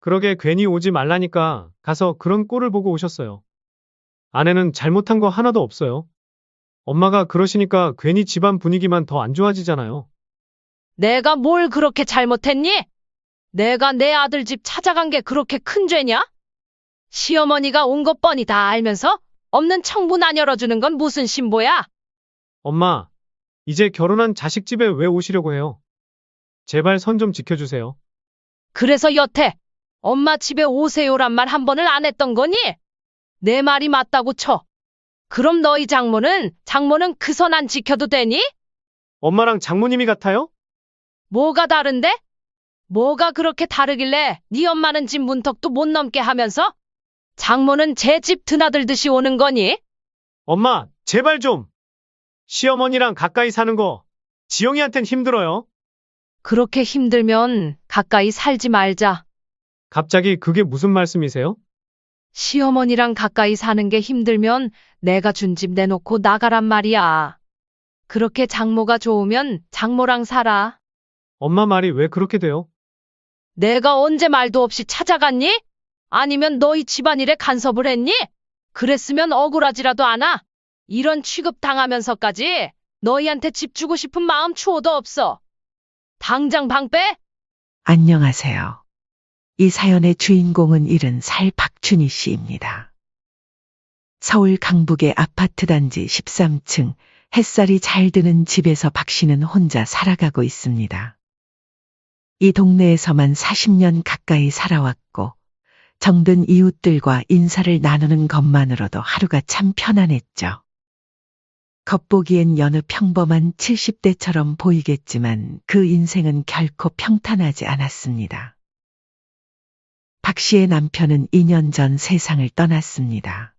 그러게 괜히 오지 말라니까 가서 그런 꼴을 보고 오셨어요. 아내는 잘못한 거 하나도 없어요. 엄마가 그러시니까 괜히 집안 분위기만 더 안 좋아지잖아요. 내가 뭘 그렇게 잘못했니? 내가 내 아들 집 찾아간 게 그렇게 큰 죄냐? 시어머니가 온 것 뻔히 다 알면서 없는 청분 안 열어주는 건 무슨 신보야? 엄마, 이제 결혼한 자식 집에 왜 오시려고 해요? 제발 선 좀 지켜주세요. 그래서 여태 엄마 집에 오세요란 말 한 번을 안 했던 거니? 내 말이 맞다고 쳐. 그럼 너희 장모는 그 선 안 지켜도 되니? 엄마랑 장모님이 같아요? 뭐가 다른데? 뭐가 그렇게 다르길래 네 엄마는 집 문턱도 못 넘게 하면서 장모는 제 집 드나들듯이 오는 거니? 엄마, 제발 좀. 시어머니랑 가까이 사는 거 지영이한텐 힘들어요. 그렇게 힘들면 가까이 살지 말자. 갑자기 그게 무슨 말씀이세요? 시어머니랑 가까이 사는 게 힘들면 내가 준 집 내놓고 나가란 말이야. 그렇게 장모가 좋으면 장모랑 살아. 엄마 말이 왜 그렇게 돼요? 내가 언제 말도 없이 찾아갔니? 아니면 너희 집안일에 간섭을 했니? 그랬으면 억울하지라도 않아. 이런 취급 당하면서까지 너희한테 집 주고 싶은 마음 추호도 없어. 당장 방 빼! 안녕하세요. 이 사연의 주인공은 70살 박춘희 씨입니다. 서울 강북의 아파트 단지 13층 햇살이 잘 드는 집에서 박 씨는 혼자 살아가고 있습니다. 이 동네에서만 40년 가까이 살아왔고 정든 이웃들과 인사를 나누는 것만으로도 하루가 참 편안했죠. 겉보기엔 여느 평범한 70대처럼 보이겠지만 그 인생은 결코 평탄하지 않았습니다. 박 씨의 남편은 2년 전 세상을 떠났습니다.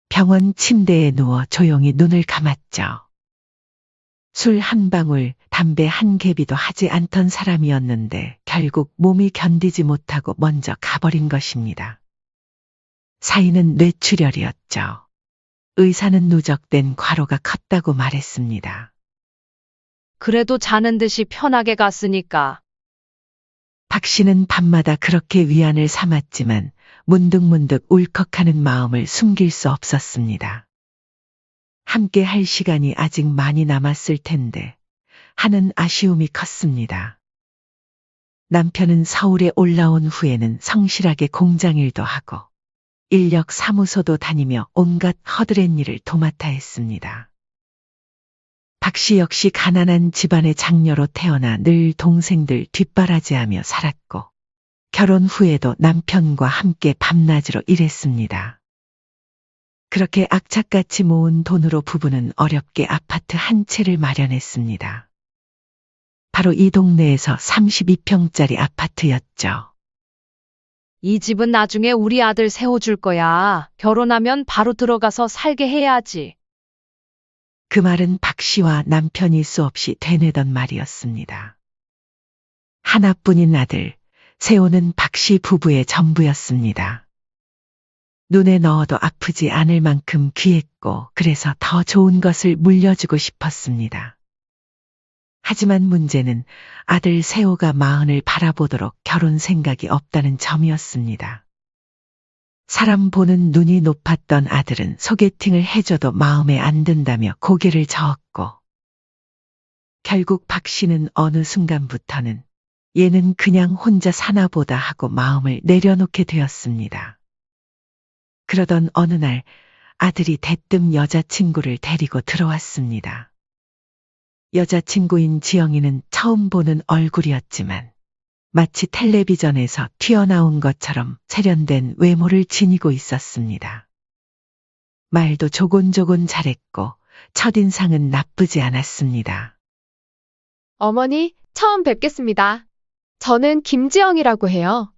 병원 침대에 누워 조용히 눈을 감았죠. 술 한 방울, 담배 한 개비도 하지 않던 사람이었는데 결국 몸이 견디지 못하고 먼저 가버린 것입니다. 사인은 뇌출혈이었죠. 의사는 누적된 과로가 컸다고 말했습니다. 그래도 자는 듯이 편하게 갔으니까. 박 씨는 밤마다 그렇게 위안을 삼았지만 문득문득 울컥하는 마음을 숨길 수 없었습니다. 함께 할 시간이 아직 많이 남았을 텐데 하는 아쉬움이 컸습니다. 남편은 서울에 올라온 후에는 성실하게 공장일도 하고 인력 사무소도 다니며 온갖 허드렛 일을 도맡아 했습니다. 박 씨 역시 가난한 집안의 장녀로 태어나 늘 동생들 뒷바라지하며 살았고 결혼 후에도 남편과 함께 밤낮으로 일했습니다. 그렇게 악착같이 모은 돈으로 부부는 어렵게 아파트 한 채를 마련했습니다. 바로 이 동네에서 32평짜리 아파트였죠. 이 집은 나중에 우리 아들 세워줄 거야. 결혼하면 바로 들어가서 살게 해야지. 그 말은 박 씨와 남편이 수없이 되뇌던 말이었습니다. 하나뿐인 아들, 세호는 박 씨 부부의 전부였습니다. 눈에 넣어도 아프지 않을 만큼 귀했고 그래서 더 좋은 것을 물려주고 싶었습니다. 하지만 문제는 아들 세호가 마흔을 바라보도록 결혼 생각이 없다는 점이었습니다. 사람 보는 눈이 높았던 아들은 소개팅을 해줘도 마음에 안 든다며 고개를 저었고 결국 박 씨는 어느 순간부터는 얘는 그냥 혼자 사나 보다 하고 마음을 내려놓게 되었습니다. 그러던 어느 날 아들이 대뜸 여자친구를 데리고 들어왔습니다. 여자친구인 지영이는 처음 보는 얼굴이었지만 마치 텔레비전에서 튀어나온 것처럼 세련된 외모를 지니고 있었습니다. 말도 조곤조곤 잘했고 첫인상은 나쁘지 않았습니다. 어머니, 처음 뵙겠습니다. 저는 김지영이라고 해요.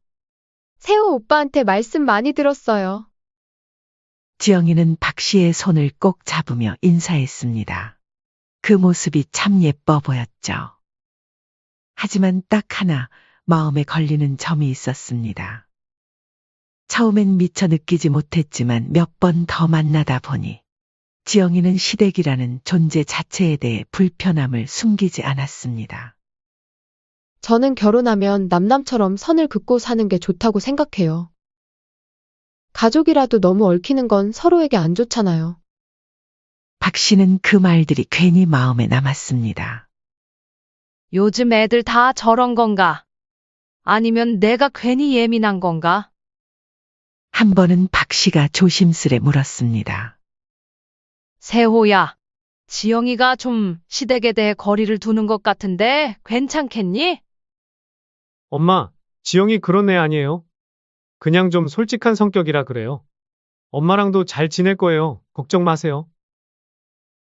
세호 오빠한테 말씀 많이 들었어요. 지영이는 박 씨의 손을 꼭 잡으며 인사했습니다. 그 모습이 참 예뻐 보였죠. 하지만 딱 하나 마음에 걸리는 점이 있었습니다. 처음엔 미처 느끼지 못했지만 몇 번 더 만나다 보니 지영이는 시댁이라는 존재 자체에 대해 불편함을 숨기지 않았습니다. 저는 결혼하면 남남처럼 선을 긋고 사는 게 좋다고 생각해요. 가족이라도 너무 얽히는 건 서로에게 안 좋잖아요. 박 씨는 그 말들이 괜히 마음에 남았습니다. 요즘 애들 다 저런 건가? 아니면 내가 괜히 예민한 건가? 한 번은 박 씨가 조심스레 물었습니다. 세호야, 지영이가 좀 시댁에 대해 거리를 두는 것 같은데 괜찮겠니? 엄마, 지영이 그런 애 아니에요. 그냥 좀 솔직한 성격이라 그래요. 엄마랑도 잘 지낼 거예요. 걱정 마세요.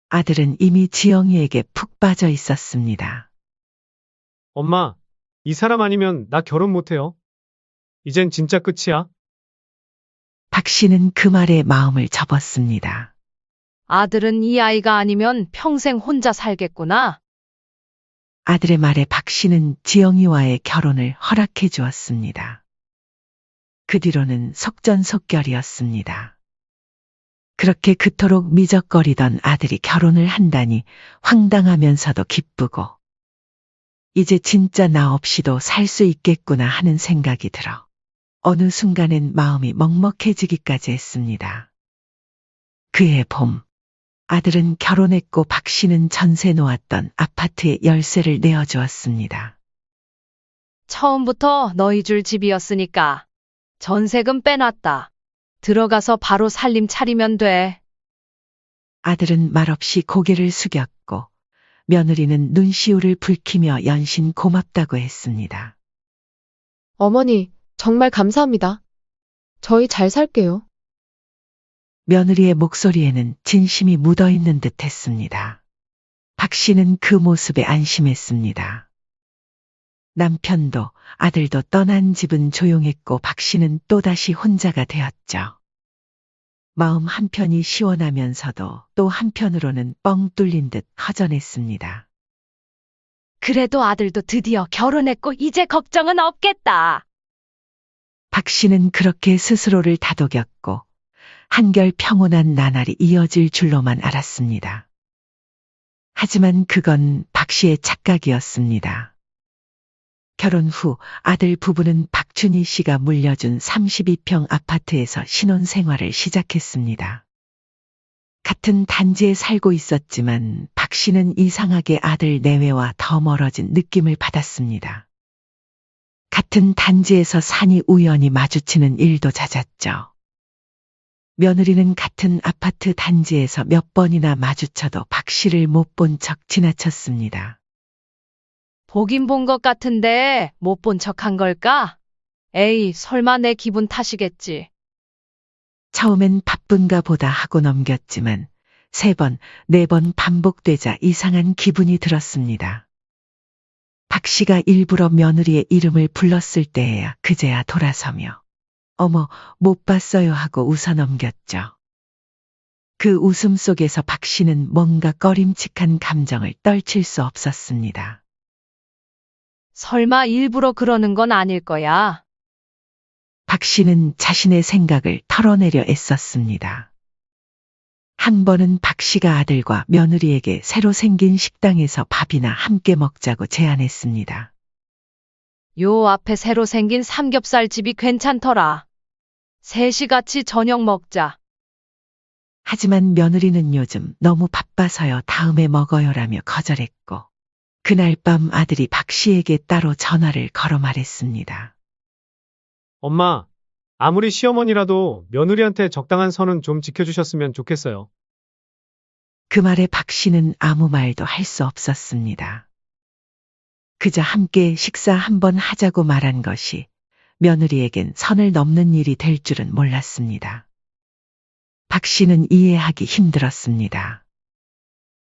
아들은 이미 지영이에게 푹 빠져 있었습니다. 엄마, 이 사람 아니면 나 결혼 못해요. 이젠 진짜 끝이야. 박 씨는 그 말에 마음을 접었습니다. 아들은 이 아이가 아니면 평생 혼자 살겠구나. 아들의 말에 박 씨는 지영이와의 결혼을 허락해 주었습니다. 그 뒤로는 속전속결이었습니다. 그렇게 그토록 미적거리던 아들이 결혼을 한다니 황당하면서도 기쁘고 이제 진짜 나 없이도 살 수 있겠구나 하는 생각이 들어 어느 순간엔 마음이 먹먹해지기까지 했습니다. 그해 봄, 아들은 결혼했고 박 씨는 전세 놓았던 아파트에 열쇠를 내어주었습니다. 처음부터 너희 줄 집이었으니까 전세금 빼놨다. 들어가서 바로 살림 차리면 돼. 아들은 말없이 고개를 숙였고 며느리는 눈시울을 붉히며 연신 고맙다고 했습니다. 어머니, 정말 감사합니다. 저희 잘 살게요. 며느리의 목소리에는 진심이 묻어있는 듯 했습니다. 박 씨는 그 모습에 안심했습니다. 남편도 아들도 떠난 집은 조용했고 박 씨는 또다시 혼자가 되었죠. 마음 한편이 시원하면서도 또 한편으로는 뻥 뚫린 듯 허전했습니다. 그래도 아들도 드디어 결혼했고 이제 걱정은 없겠다. 박 씨는 그렇게 스스로를 다독였고 한결 평온한 나날이 이어질 줄로만 알았습니다. 하지만 그건 박 씨의 착각이었습니다. 결혼 후 아들 부부는 박준희 씨가 물려준 32평 아파트에서 신혼생활을 시작했습니다. 같은 단지에 살고 있었지만 박 씨는 이상하게 아들 내외와 더 멀어진 느낌을 받았습니다. 같은 단지에서 산이 우연히 마주치는 일도 잦았죠. 며느리는 같은 아파트 단지에서 몇 번이나 마주쳐도 박 씨를 못 본 척 지나쳤습니다. 보긴 본 것 같은데 못 본 척한 걸까? 에이, 설마 내 기분 탓이겠지. 처음엔 바쁜가 보다 하고 넘겼지만 3번, 4번 반복되자 이상한 기분이 들었습니다. 박 씨가 일부러 며느리의 이름을 불렀을 때에야 그제야 돌아서며 어머, 못 봤어요 하고 웃어 넘겼죠. 그 웃음 속에서 박 씨는 뭔가 꺼림칙한 감정을 떨칠 수 없었습니다. 설마 일부러 그러는 건 아닐 거야. 박 씨는 자신의 생각을 털어내려 애썼습니다. 한 번은 박 씨가 아들과 며느리에게 새로 생긴 식당에서 밥이나 함께 먹자고 제안했습니다. 요 앞에 새로 생긴 삼겹살 집이 괜찮더라. 셋이 같이 저녁 먹자. 하지만 며느리는 요즘 너무 바빠서요 다음에 먹어요라며 거절했고 그날 밤 아들이 박 씨에게 따로 전화를 걸어 말했습니다. 엄마, 아무리 시어머니라도 며느리한테 적당한 선은 좀 지켜주셨으면 좋겠어요. 그 말에 박 씨는 아무 말도 할 수 없었습니다. 그저 함께 식사 한번 하자고 말한 것이 며느리에겐 선을 넘는 일이 될 줄은 몰랐습니다. 박 씨는 이해하기 힘들었습니다.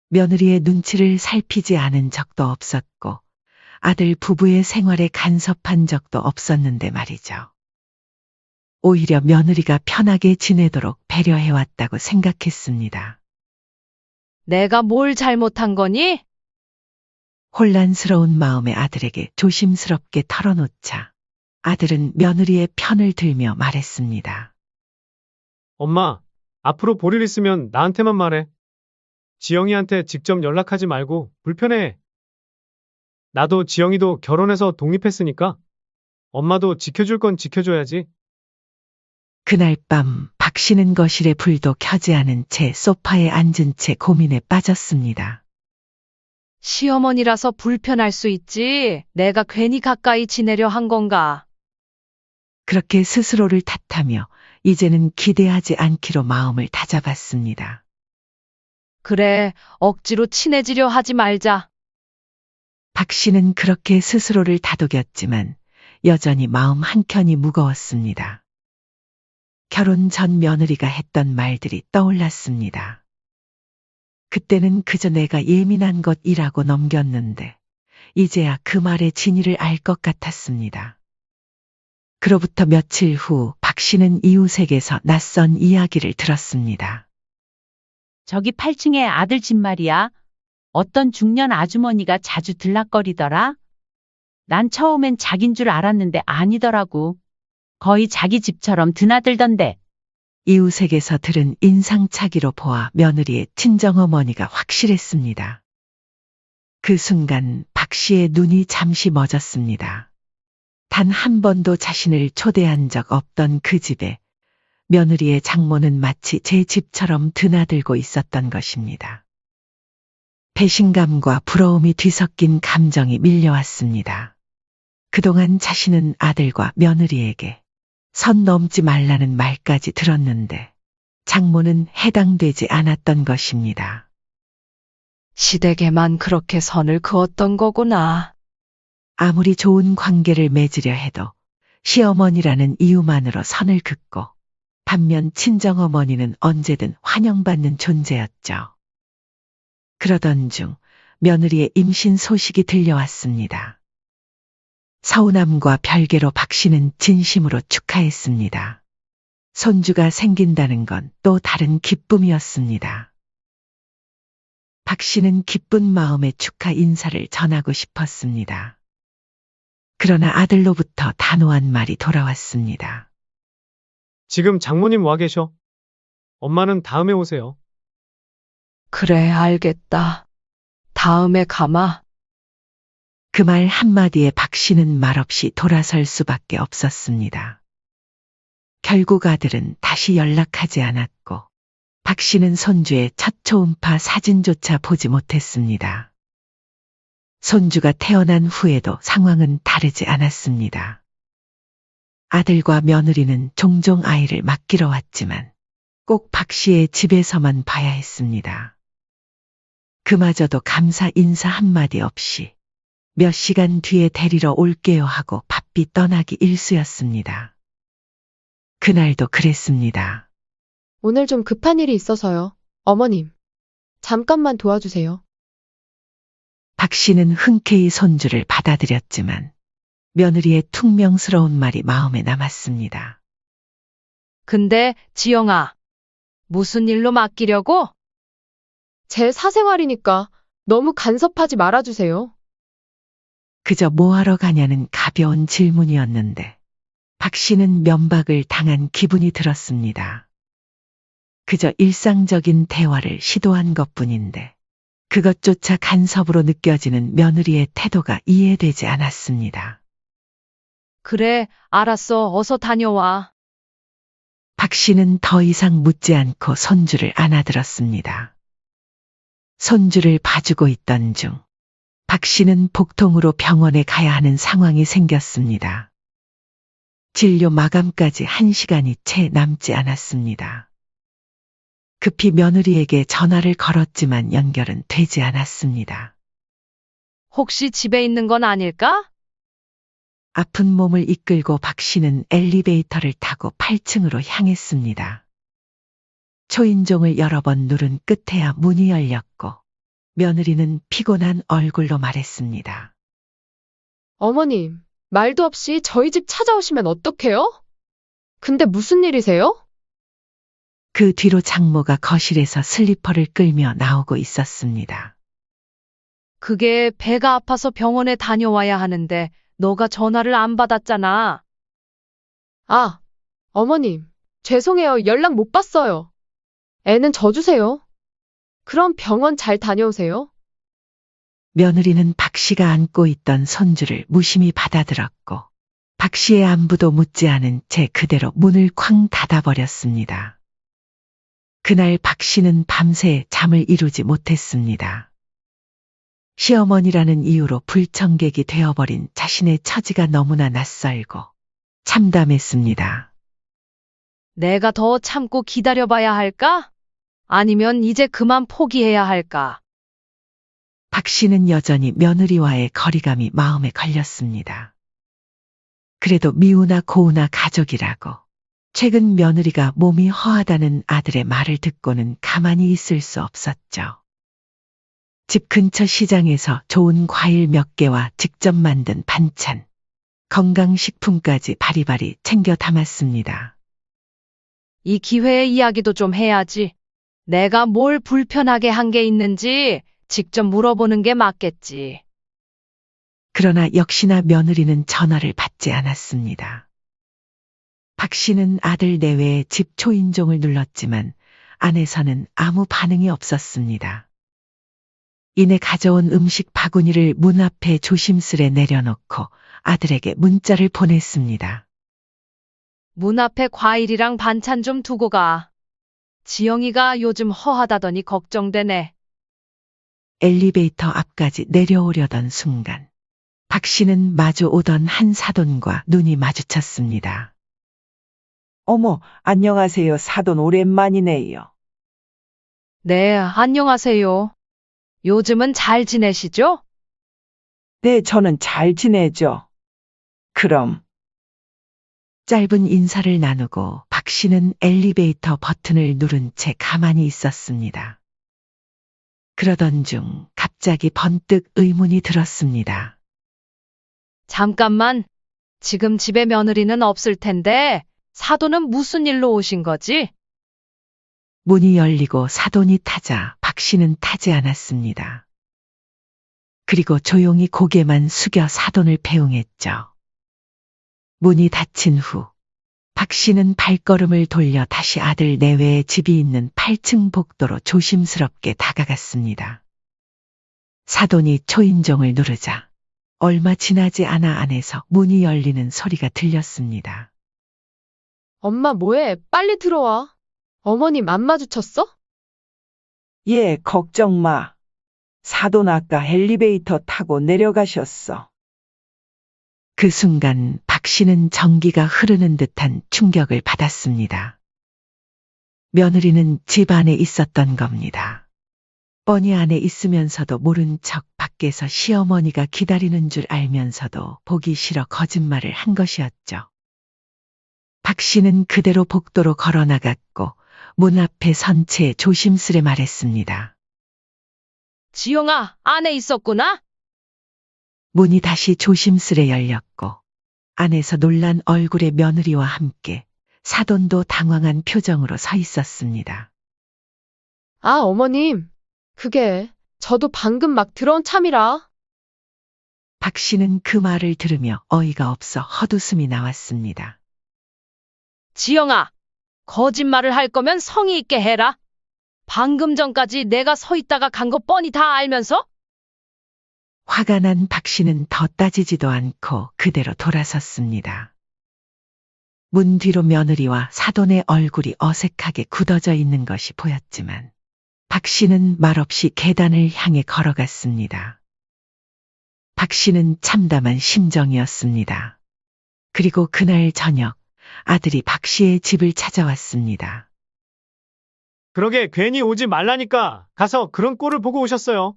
며느리의 눈치를 살피지 않은 적도 없었고 아들 부부의 생활에 간섭한 적도 없었는데 말이죠. 오히려 며느리가 편하게 지내도록 배려해왔다고 생각했습니다. 내가 뭘 잘못한 거니? 혼란스러운 마음의 아들에게 조심스럽게 털어놓자 아들은 며느리의 편을 들며 말했습니다. 엄마, 앞으로 볼 일 있으면 나한테만 말해. 지영이한테 직접 연락하지 말고 불편해. 나도 지영이도 결혼해서 독립했으니까 엄마도 지켜줄 건 지켜줘야지. 그날 밤 박 씨는 거실에 불도 켜지 않은 채 소파에 앉은 채 고민에 빠졌습니다. 시어머니라서 불편할 수 있지. 내가 괜히 가까이 지내려 한 건가? 그렇게 스스로를 탓하며 이제는 기대하지 않기로 마음을 다잡았습니다. 그래, 억지로 친해지려 하지 말자. 박 씨는 그렇게 스스로를 다독였지만 여전히 마음 한켠이 무거웠습니다. 결혼 전 며느리가 했던 말들이 떠올랐습니다. 그때는 그저 내가 예민한 것이라고 넘겼는데 이제야 그 말의 진위를 알 것 같았습니다. 그로부터 며칠 후 박 씨는 이웃에게서 낯선 이야기를 들었습니다. 저기 8층에 아들 집 말이야. 어떤 중년 아주머니가 자주 들락거리더라. 난 처음엔 자긴 줄 알았는데 아니더라고. 거의 자기 집처럼 드나들던데. 이웃에게서 들은 인상착의로 보아 며느리의 친정어머니가 확실했습니다. 그 순간 박 씨의 눈이 잠시 멎었습니다. 단 한 번도 자신을 초대한 적 없던 그 집에 며느리의 장모는 마치 제 집처럼 드나들고 있었던 것입니다. 배신감과 부러움이 뒤섞인 감정이 밀려왔습니다. 그동안 자신은 아들과 며느리에게 선 넘지 말라는 말까지 들었는데 장모는 해당되지 않았던 것입니다. 시댁에만 그렇게 선을 그었던 거구나. 아무리 좋은 관계를 맺으려 해도 시어머니라는 이유만으로 선을 긋고 반면 친정어머니는 언제든 환영받는 존재였죠. 그러던 중 며느리의 임신 소식이 들려왔습니다. 서운함과 별개로 박 씨는 진심으로 축하했습니다. 손주가 생긴다는 건 또 다른 기쁨이었습니다. 박 씨는 기쁜 마음에 축하 인사를 전하고 싶었습니다. 그러나 아들로부터 단호한 말이 돌아왔습니다. 지금 장모님 와 계셔. 엄마는 다음에 오세요. 그래, 알겠다. 다음에 가마. 그 말 한마디에 박 씨는 말없이 돌아설 수밖에 없었습니다. 결국 아들은 다시 연락하지 않았고 박 씨는 손주의 첫 초음파 사진조차 보지 못했습니다. 손주가 태어난 후에도 상황은 다르지 않았습니다. 아들과 며느리는 종종 아이를 맡기러 왔지만 꼭 박 씨의 집에서만 봐야 했습니다. 그마저도 감사 인사 한마디 없이 몇 시간 뒤에 데리러 올게요 하고 바삐 떠나기 일쑤였습니다. 그날도 그랬습니다. 오늘 좀 급한 일이 있어서요. 어머님, 잠깐만 도와주세요. 박 씨는 흔쾌히 손주를 받아들였지만 며느리의 퉁명스러운 말이 마음에 남았습니다. 근데, 지영아, 무슨 일로 맡기려고? 제 사생활이니까 너무 간섭하지 말아주세요. 그저 뭐하러 가냐는 가벼운 질문이었는데 박 씨는 면박을 당한 기분이 들었습니다. 그저 일상적인 대화를 시도한 것뿐인데 그것조차 간섭으로 느껴지는 며느리의 태도가 이해되지 않았습니다. 그래, 알았어. 어서 다녀와. 박 씨는 더 이상 묻지 않고 손주를 안아들었습니다. 손주를 봐주고 있던 중 박 씨는 복통으로 병원에 가야 하는 상황이 생겼습니다. 진료 마감까지 1시간이 채 남지 않았습니다. 급히 며느리에게 전화를 걸었지만 연결은 되지 않았습니다. 혹시 집에 있는 건 아닐까? 아픈 몸을 이끌고 박 씨는 엘리베이터를 타고 8층으로 향했습니다. 초인종을 여러 번 누른 끝에야 문이 열렸고 며느리는 피곤한 얼굴로 말했습니다. 어머님, 말도 없이 저희 집 찾아오시면 어떡해요? 근데 무슨 일이세요? 그 뒤로 장모가 거실에서 슬리퍼를 끌며 나오고 있었습니다. 그게 배가 아파서 병원에 다녀와야 하는데 너가 전화를 안 받았잖아. 아, 어머님, 죄송해요. 연락 못 봤어요. 애는 저 주세요. 그럼 병원 잘 다녀오세요. 며느리는 박 씨가 안고 있던 손주를 무심히 받아들었고 박 씨의 안부도 묻지 않은 채 그대로 문을 쾅 닫아버렸습니다. 그날 박 씨는 밤새 잠을 이루지 못했습니다. 시어머니라는 이유로 불청객이 되어버린 자신의 처지가 너무나 낯설고 참담했습니다. 내가 더 참고 기다려봐야 할까? 아니면 이제 그만 포기해야 할까? 박 씨는 여전히 며느리와의 거리감이 마음에 걸렸습니다. 그래도 미우나 고우나 가족이라고 최근 며느리가 몸이 허하다는 아들의 말을 듣고는 가만히 있을 수 없었죠. 집 근처 시장에서 좋은 과일 몇 개와 직접 만든 반찬, 건강식품까지 바리바리 챙겨 담았습니다. 이 기회에 이야기도 좀 해야지. 내가 뭘 불편하게 한 게 있는지 직접 물어보는 게 맞겠지. 그러나 역시나 며느리는 전화를 받지 않았습니다. 박 씨는 아들 내외의 집 초인종을 눌렀지만 안에서는 아무 반응이 없었습니다. 이내 가져온 음식 바구니를 문 앞에 조심스레 내려놓고 아들에게 문자를 보냈습니다. 문 앞에 과일이랑 반찬 좀 두고 가. 지영이가 요즘 허하다더니 걱정되네. 엘리베이터 앞까지 내려오려던 순간 박 씨는 마주 오던 한 사돈과 눈이 마주쳤습니다. 어머, 안녕하세요. 사돈 오랜만이네요. 네, 안녕하세요. 요즘은 잘 지내시죠? 네, 저는 잘 지내죠. 그럼, 짧은 인사를 나누고 박 씨는 엘리베이터 버튼을 누른 채 가만히 있었습니다. 그러던 중 갑자기 번뜩 의문이 들었습니다. 잠깐만. 지금 집에 며느리는 없을 텐데 사돈은 무슨 일로 오신 거지? 문이 열리고 사돈이 타자 박 씨는 타지 않았습니다. 그리고 조용히 고개만 숙여 사돈을 배웅했죠. 문이 닫힌 후 박 씨는 발걸음을 돌려 다시 아들 내외의 집이 있는 8층 복도로 조심스럽게 다가갔습니다. 사돈이 초인종을 누르자 얼마 지나지 않아 안에서 문이 열리는 소리가 들렸습니다. 엄마 뭐해? 빨리 들어와. 어머님 안 마주쳤어? 예, 걱정 마. 사돈 아까 엘리베이터 타고 내려가셨어. 그 순간 박 씨는 전기가 흐르는 듯한 충격을 받았습니다. 며느리는 집 안에 있었던 겁니다. 뻔히 안에 있으면서도 모른 척 밖에서 시어머니가 기다리는 줄 알면서도 보기 싫어 거짓말을 한 것이었죠. 박 씨는 그대로 복도로 걸어 나갔고 문 앞에 선 채 조심스레 말했습니다. 지영아, 안에 있었구나? 문이 다시 조심스레 열렸고 안에서 놀란 얼굴의 며느리와 함께 사돈도 당황한 표정으로 서 있었습니다. 아, 어머님. 그게 저도 방금 막 들어온 참이라. 박 씨는 그 말을 들으며 어이가 없어 헛웃음이 나왔습니다. 지영아, 거짓말을 할 거면 성의 있게 해라. 방금 전까지 내가 서 있다가 간 거 뻔히 다 알면서? 화가 난 박 씨는 더 따지지도 않고 그대로 돌아섰습니다. 문 뒤로 며느리와 사돈의 얼굴이 어색하게 굳어져 있는 것이 보였지만 박 씨는 말없이 계단을 향해 걸어갔습니다. 박 씨는 참담한 심정이었습니다. 그리고 그날 저녁 아들이 박 씨의 집을 찾아왔습니다. 그러게 괜히 오지 말라니까 가서 그런 꼴을 보고 오셨어요.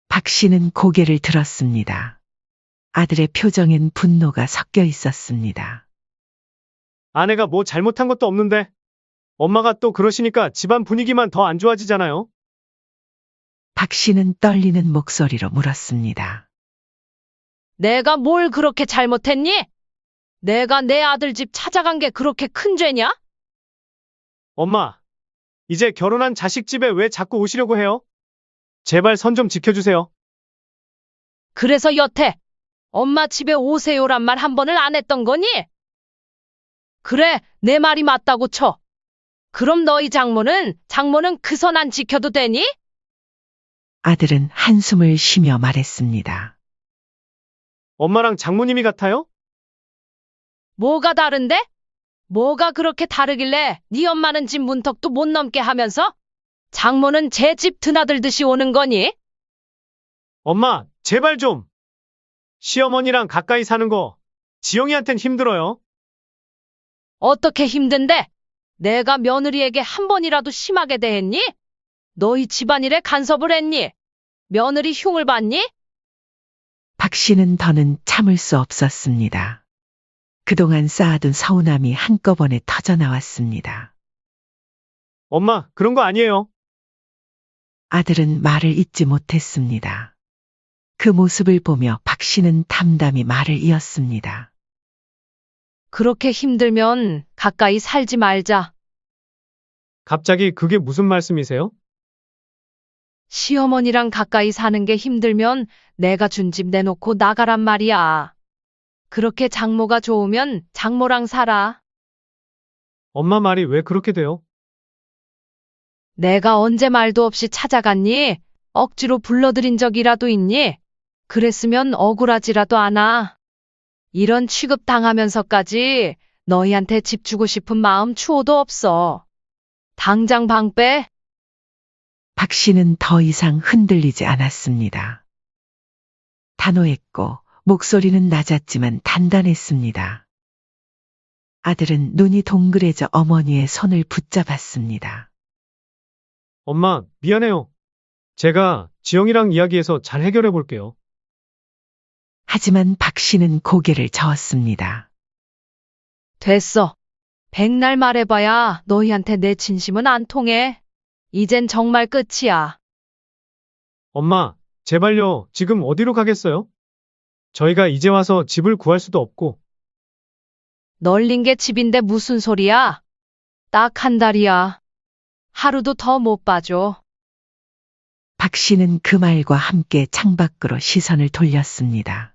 박 씨는 고개를 들었습니다. 아들의 표정엔 분노가 섞여 있었습니다. 아내가 뭐 잘못한 것도 없는데 엄마가 또 그러시니까 집안 분위기만 더 안 좋아지잖아요. 박 씨는 떨리는 목소리로 물었습니다. 내가 뭘 그렇게 잘못했니? 내가 내 아들 집 찾아간 게 그렇게 큰 죄냐? 엄마, 이제 결혼한 자식 집에 왜 자꾸 오시려고 해요? 제발 선 좀 지켜주세요. 그래서 여태 엄마 집에 오세요란 말 한 번을 안 했던 거니? 그래, 내 말이 맞다고 쳐. 그럼 너희 장모는 그 선 안 지켜도 되니? 아들은 한숨을 쉬며 말했습니다. 엄마랑 장모님이 같아요? 뭐가 다른데? 뭐가 그렇게 다르길래 네 엄마는 집 문턱도 못 넘게 하면서 장모는 제 집 드나들듯이 오는 거니? 엄마, 제발 좀. 시어머니랑 가까이 사는 거 지영이한텐 힘들어요. 어떻게 힘든데? 내가 며느리에게 한 번이라도 심하게 대했니? 너희 집안일에 간섭을 했니? 며느리 흉을 봤니? 박 씨는 더는 참을 수 없었습니다. 그동안 쌓아둔 서운함이 한꺼번에 터져나왔습니다. 엄마, 그런 거 아니에요. 아들은 말을 잇지 못했습니다. 그 모습을 보며 박 씨는 담담히 말을 이었습니다. 그렇게 힘들면 가까이 살지 말자. 갑자기 그게 무슨 말씀이세요? 시어머니랑 가까이 사는 게 힘들면 내가 준 집 내놓고 나가란 말이야. 그렇게 장모가 좋으면 장모랑 살아. 엄마 말이 왜 그렇게 돼요? 내가 언제 말도 없이 찾아갔니? 억지로 불러들인 적이라도 있니? 그랬으면 억울하지라도 않아. 이런 취급 당하면서까지 너희한테 집 주고 싶은 마음 추호도 없어. 당장 방 빼. 박 씨는 더 이상 흔들리지 않았습니다. 단호했고 목소리는 낮았지만 단단했습니다. 아들은 눈이 동그래져 어머니의 손을 붙잡았습니다. 엄마, 미안해요. 제가 지영이랑 이야기해서 잘 해결해 볼게요. 하지만 박 씨는 고개를 저었습니다. 됐어. 백날 말해봐야 너희한테 내 진심은 안 통해. 이젠 정말 끝이야. 엄마, 제발요. 지금 어디로 가겠어요? 저희가 이제 와서 집을 구할 수도 없고. 널린 게 집인데 무슨 소리야? 딱 한 달이야. 하루도 더 못 봐줘. 박 씨는 그 말과 함께 창밖으로 시선을 돌렸습니다.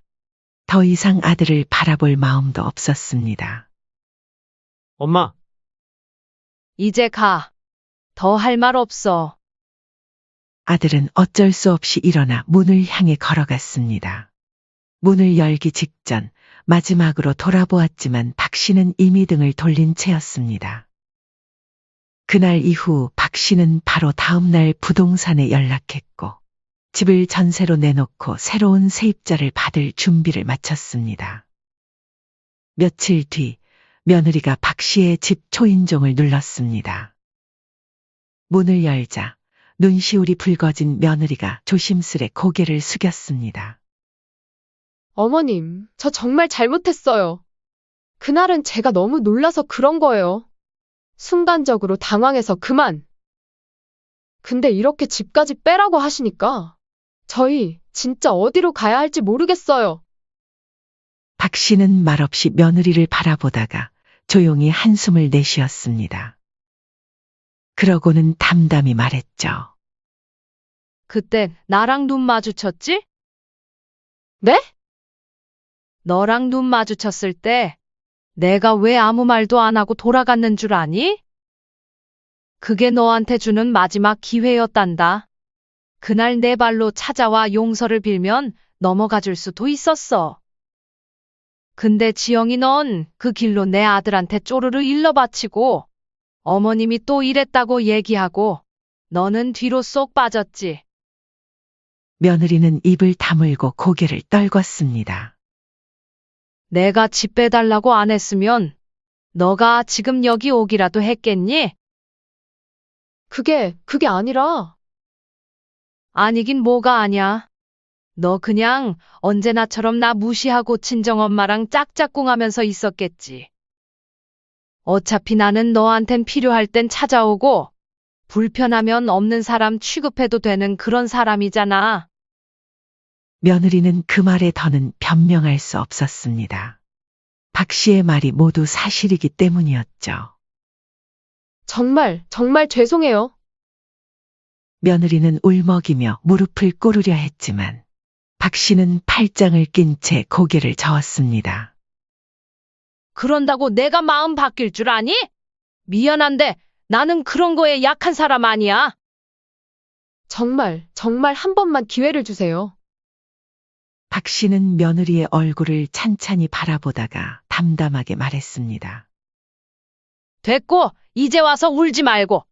더 이상 아들을 바라볼 마음도 없었습니다. 엄마, 이제 가. 더 할 말 없어. 아들은 어쩔 수 없이 일어나 문을 향해 걸어갔습니다. 문을 열기 직전 마지막으로 돌아보았지만 박 씨는 이미 등을 돌린 채였습니다. 그날 이후 박 씨는 바로 다음 날 부동산에 연락했고 집을 전세로 내놓고 새로운 세입자를 받을 준비를 마쳤습니다. 며칠 뒤 며느리가 박 씨의 집 초인종을 눌렀습니다. 문을 열자 눈시울이 붉어진 며느리가 조심스레 고개를 숙였습니다. 어머님, 저 정말 잘못했어요. 그날은 제가 너무 놀라서 그런 거예요. 순간적으로 당황해서 그만. 근데 이렇게 집까지 빼라고 하시니까 저희 진짜 어디로 가야 할지 모르겠어요. 박 씨는 말없이 며느리를 바라보다가 조용히 한숨을 내쉬었습니다. 그러고는 담담히 말했죠. 그때 나랑 눈 마주쳤지? 네? 너랑 눈 마주쳤을 때 내가 왜 아무 말도 안 하고 돌아갔는 줄 아니? 그게 너한테 주는 마지막 기회였단다. 그날 내 발로 찾아와 용서를 빌면 넘어가 줄 수도 있었어. 근데 지영이 넌 그 길로 내 아들한테 쪼르르 일러 바치고 어머님이 또 이랬다고 얘기하고 너는 뒤로 쏙 빠졌지. 며느리는 입을 다물고 고개를 떨궜습니다. 내가 집 빼달라고 안 했으면 너가 지금 여기 오기라도 했겠니? 그게 아니라 아니긴 뭐가 아냐. 너 그냥 언제나처럼 나 무시하고 친정엄마랑 짝짝꿍하면서 있었겠지. 어차피 나는 너한텐 필요할 땐 찾아오고 불편하면 없는 사람 취급해도 되는 그런 사람이잖아. 며느리는 그 말에 더는 변명할 수 없었습니다. 박 씨의 말이 모두 사실이기 때문이었죠. 정말 죄송해요. 며느리는 울먹이며 무릎을 꿇으려 했지만 박 씨는 팔짱을 낀 채 고개를 저었습니다. 그런다고 내가 마음 바뀔 줄 아니? 미안한데 나는 그런 거에 약한 사람 아니야. 정말, 정말 한 번만 기회를 주세요. 박 씨는 며느리의 얼굴을 찬찬히 바라보다가 담담하게 말했습니다. 됐고, 이제 와서 울지 말고.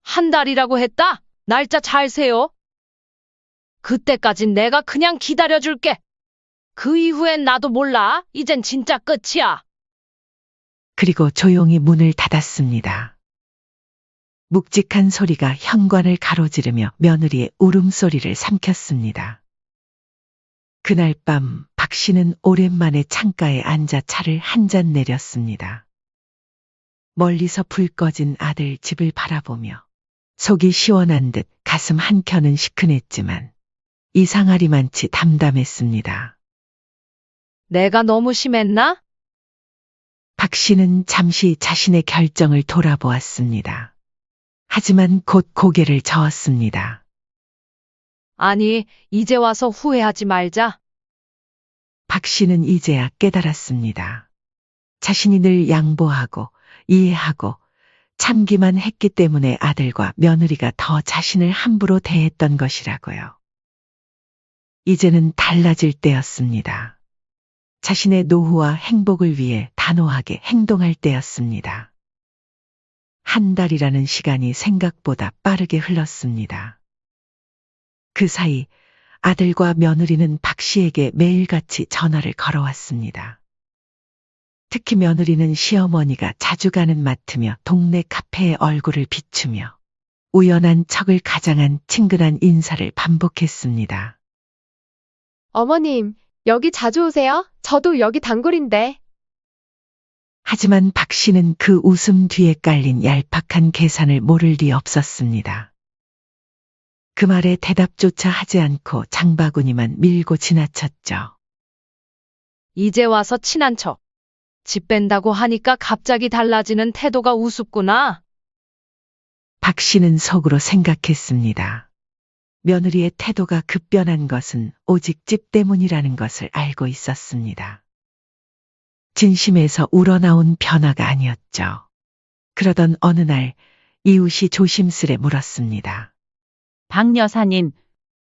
한 달이라고 했다? 날짜 잘 세요. 그때까진 내가 그냥 기다려줄게. 그 이후엔 나도 몰라. 이젠 진짜 끝이야. 그리고 조용히 문을 닫았습니다. 묵직한 소리가 현관을 가로지르며 며느리의 울음소리를 삼켰습니다. 그날 밤 박 씨는 오랜만에 창가에 앉아 차를 한 잔 내렸습니다. 멀리서 불 꺼진 아들 집을 바라보며 속이 시원한 듯 가슴 한켠은 시큰했지만 이상하리만치 담담했습니다. 내가 너무 심했나? 박 씨는 잠시 자신의 결정을 돌아보았습니다. 하지만 곧 고개를 저었습니다. 아니, 이제 와서 후회하지 말자. 박 씨는 이제야 깨달았습니다. 자신이 늘 양보하고 이해하고 참기만 했기 때문에 아들과 며느리가 더 자신을 함부로 대했던 것이라고요. 이제는 달라질 때였습니다. 자신의 노후와 행복을 위해 단호하게 행동할 때였습니다. 한 달이라는 시간이 생각보다 빠르게 흘렀습니다. 그 사이 아들과 며느리는 박 씨에게 매일같이 전화를 걸어왔습니다. 특히 며느리는 시어머니가 자주 가는 마트며 동네 카페에 얼굴을 비추며 우연한 척을 가장한 친근한 인사를 반복했습니다. 어머님, 여기 자주 오세요? 저도 여기 단골인데. 하지만 박 씨는 그 웃음 뒤에 깔린 얄팍한 계산을 모를 리 없었습니다. 그 말에 대답조차 하지 않고 장바구니만 밀고 지나쳤죠. 이제 와서 친한 척. 집 뺀다고 하니까 갑자기 달라지는 태도가 우습구나. 박 씨는 속으로 생각했습니다. 며느리의 태도가 급변한 것은 오직 집 때문이라는 것을 알고 있었습니다. 진심에서 우러나온 변화가 아니었죠. 그러던 어느 날 이웃이 조심스레 물었습니다. 박 여사님,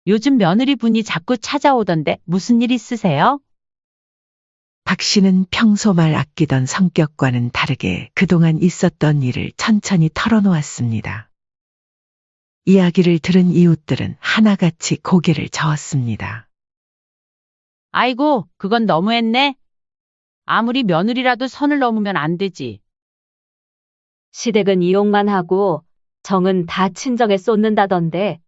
요즘 며느리 분이 자꾸 찾아오던데 무슨 일 있으세요? 박 씨는 평소 말 아끼던 성격과는 다르게 그동안 있었던 일을 천천히 털어놓았습니다. 이야기를 들은 이웃들은 하나같이 고개를 저었습니다. 아이고, 그건 너무했네. 아무리 며느리라도 선을 넘으면 안 되지. 시댁은 이용만 하고 정은 다 친정에 쏟는다던데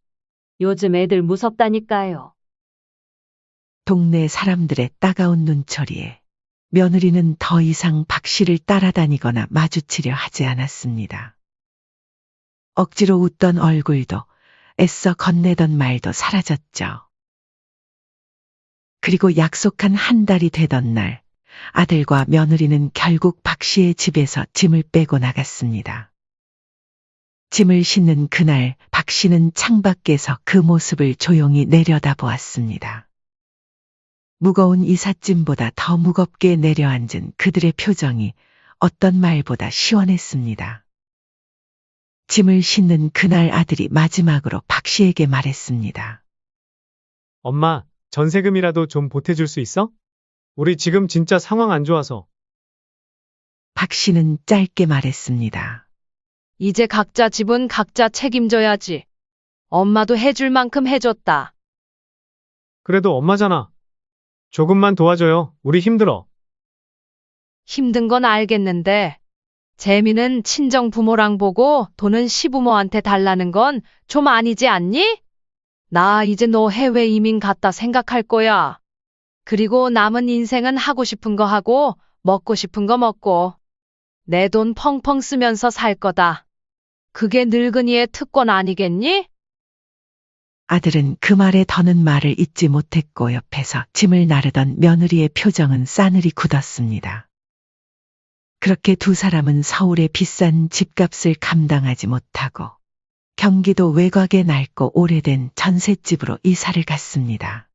요즘 애들 무섭다니까요. 동네 사람들의 따가운 눈초리에 며느리는 더 이상 박 씨를 따라다니거나 마주치려 하지 않았습니다. 억지로 웃던 얼굴도 애써 건네던 말도 사라졌죠. 그리고 약속한 한 달이 되던 날 아들과 며느리는 결국 박 씨의 집에서 짐을 빼고 나갔습니다. 짐을 싣는 그날 박 씨는 창밖에서 그 모습을 조용히 내려다보았습니다. 무거운 이삿짐보다 더 무겁게 내려앉은 그들의 표정이 어떤 말보다 시원했습니다. 짐을 싣는 그날 아들이 마지막으로 박 씨에게 말했습니다. 엄마, 전세금이라도 좀 보태줄 수 있어? 우리 지금 진짜 상황 안 좋아서. 박 씨는 짧게 말했습니다. 이제 각자 집은 각자 책임져야지. 엄마도 해줄 만큼 해줬다. 그래도 엄마잖아. 조금만 도와줘요. 우리 힘들어. 힘든 건 알겠는데, 재미는 친정 부모랑 보고 돈은 시부모한테 달라는 건 좀 아니지 않니? 나 이제 너 해외 이민 갔다 생각할 거야. 그리고 남은 인생은 하고 싶은 거 하고, 먹고 싶은 거 먹고, 내 돈 펑펑 쓰면서 살 거다. 그게 늙은이의 특권 아니겠니? 아들은 그 말에 더는 말을 잇지 못했고 옆에서 짐을 나르던 며느리의 표정은 싸늘히 굳었습니다. 그렇게 두 사람은 서울의 비싼 집값을 감당하지 못하고 경기도 외곽의 낡고 오래된 전셋집으로 이사를 갔습니다.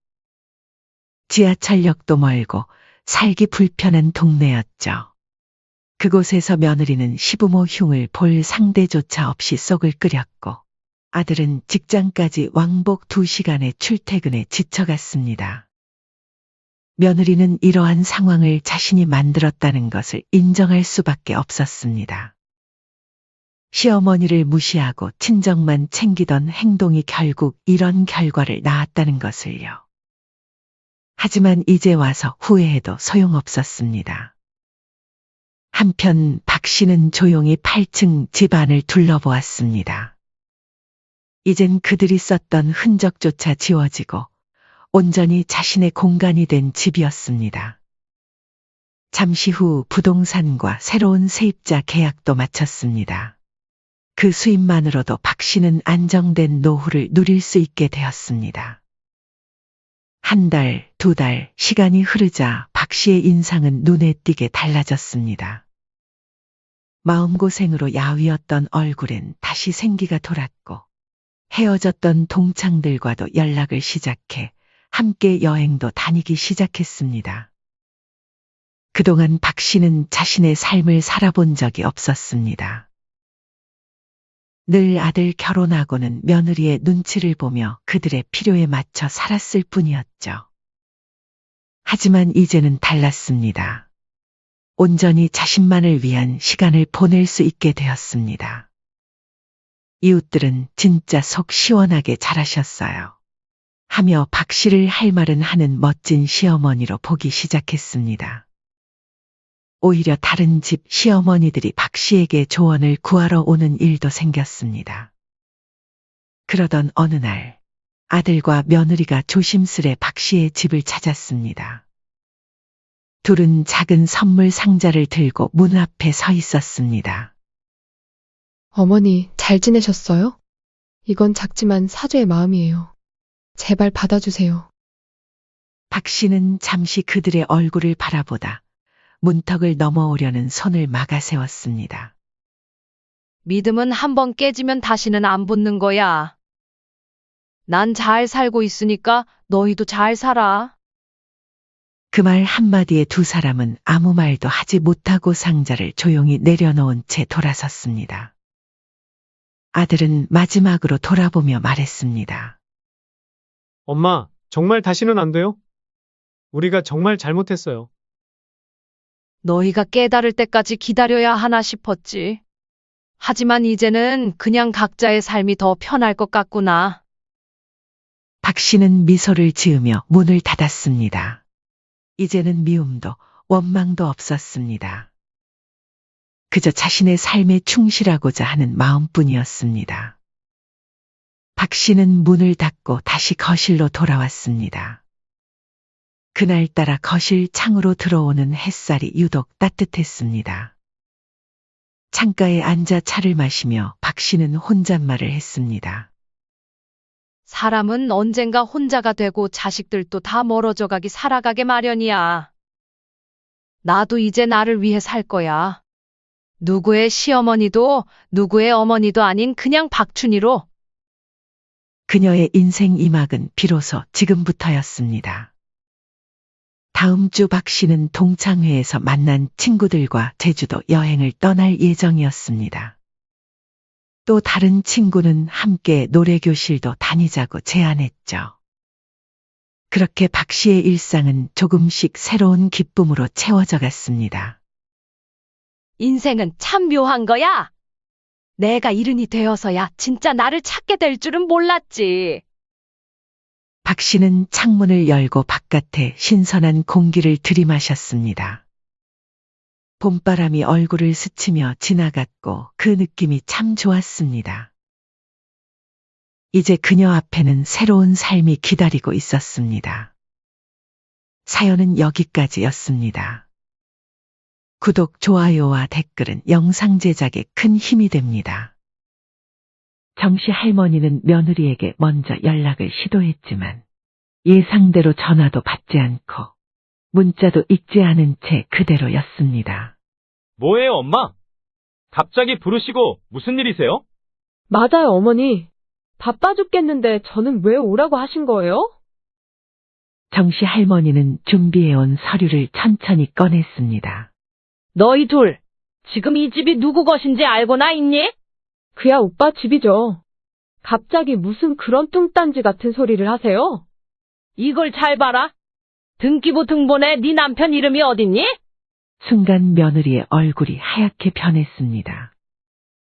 지하철역도 멀고 살기 불편한 동네였죠. 그곳에서 며느리는 시부모 흉을 볼 상대조차 없이 속을 끓였고 아들은 직장까지 왕복 2시간의 출퇴근에 지쳐갔습니다. 며느리는 이러한 상황을 자신이 만들었다는 것을 인정할 수밖에 없었습니다. 시어머니를 무시하고 친정만 챙기던 행동이 결국 이런 결과를 낳았다는 것을요. 하지만 이제 와서 후회해도 소용없었습니다. 한편 박 씨는 조용히 8층 집안을 둘러보았습니다. 이젠 그들이 썼던 흔적조차 지워지고 온전히 자신의 공간이 된 집이었습니다. 잠시 후 부동산과 새로운 세입자 계약도 마쳤습니다. 그 수입만으로도 박 씨는 안정된 노후를 누릴 수 있게 되었습니다. 한 달, 2달, 시간이 흐르자 박 씨의 인상은 눈에 띄게 달라졌습니다. 마음고생으로 야위었던 얼굴엔 다시 생기가 돌았고, 헤어졌던 동창들과도 연락을 시작해 함께 여행도 다니기 시작했습니다. 그동안 박 씨는 자신의 삶을 살아본 적이 없었습니다. 늘 아들 결혼하고는 며느리의 눈치를 보며 그들의 필요에 맞춰 살았을 뿐이었죠. 하지만 이제는 달랐습니다. 온전히 자신만을 위한 시간을 보낼 수 있게 되었습니다. 이웃들은 진짜 속 시원하게 잘하셨어요. 하며 박 씨를 할 말은 하는 멋진 시어머니로 보기 시작했습니다. 오히려 다른 집 시어머니들이 박 씨에게 조언을 구하러 오는 일도 생겼습니다. 그러던 어느 날 아들과 며느리가 조심스레 박 씨의 집을 찾았습니다. 둘은 작은 선물 상자를 들고 문 앞에 서 있었습니다. 어머니, 잘 지내셨어요? 이건 작지만 사죄의 마음이에요. 제발 받아주세요. 박 씨는 잠시 그들의 얼굴을 바라보다 문턱을 넘어오려는 손을 막아 세웠습니다. 믿음은 한번 깨지면 다시는 안 붙는 거야. 난 잘 살고 있으니까 너희도 잘 살아. 그 말 한마디에 두 사람은 아무 말도 하지 못하고 상자를 조용히 내려놓은 채 돌아섰습니다. 아들은 마지막으로 돌아보며 말했습니다. 엄마, 정말 다시는 안 돼요? 우리가 정말 잘못했어요. 너희가 깨달을 때까지 기다려야 하나 싶었지. 하지만 이제는 그냥 각자의 삶이 더 편할 것 같구나. 박 씨는 미소를 지으며 문을 닫았습니다. 이제는 미움도 원망도 없었습니다. 그저 자신의 삶에 충실하고자 하는 마음뿐이었습니다. 박 씨는 문을 닫고 다시 거실로 돌아왔습니다. 그날따라 거실 창으로 들어오는 햇살이 유독 따뜻했습니다. 창가에 앉아 차를 마시며 박 씨는 혼잣말을 했습니다. 사람은 언젠가 혼자가 되고 자식들도 다 멀어져 가기 살아가게 마련이야. 나도 이제 나를 위해 살 거야. 누구의 시어머니도 누구의 어머니도 아닌 그냥 박춘희로. 그녀의 인생 2막은 비로소 지금부터였습니다. 다음 주 박 씨는 동창회에서 만난 친구들과 제주도 여행을 떠날 예정이었습니다. 또 다른 친구는 함께 노래교실도 다니자고 제안했죠. 그렇게 박 씨의 일상은 조금씩 새로운 기쁨으로 채워져 갔습니다. 인생은 참 묘한 거야. 내가 이른이 되어서야 진짜 나를 찾게 될 줄은 몰랐지. 박 씨는 창문을 열고 바깥에 신선한 공기를 들이마셨습니다. 봄바람이 얼굴을 스치며 지나갔고 그 느낌이 참 좋았습니다. 이제 그녀 앞에는 새로운 삶이 기다리고 있었습니다. 사연은 여기까지였습니다. 구독, 좋아요와 댓글은 영상 제작에 큰 힘이 됩니다. 정씨 할머니는 며느리에게 먼저 연락을 시도했지만 예상대로 전화도 받지 않고 문자도 읽지 않은 채 그대로였습니다. 뭐예요, 엄마? 갑자기 부르시고 무슨 일이세요? 맞아요, 어머니. 바빠 죽겠는데 저는 왜 오라고 하신 거예요? 정씨 할머니는 준비해온 서류를 천천히 꺼냈습니다. 너희 둘, 지금 이 집이 누구 것인지 알고나 있니? 그야 오빠 집이죠. 갑자기 무슨 그런 뚱딴지 같은 소리를 하세요? 이걸 잘 봐라. 등기부 등본에 네 남편 이름이 어딨니? 순간 며느리의 얼굴이 하얗게 변했습니다.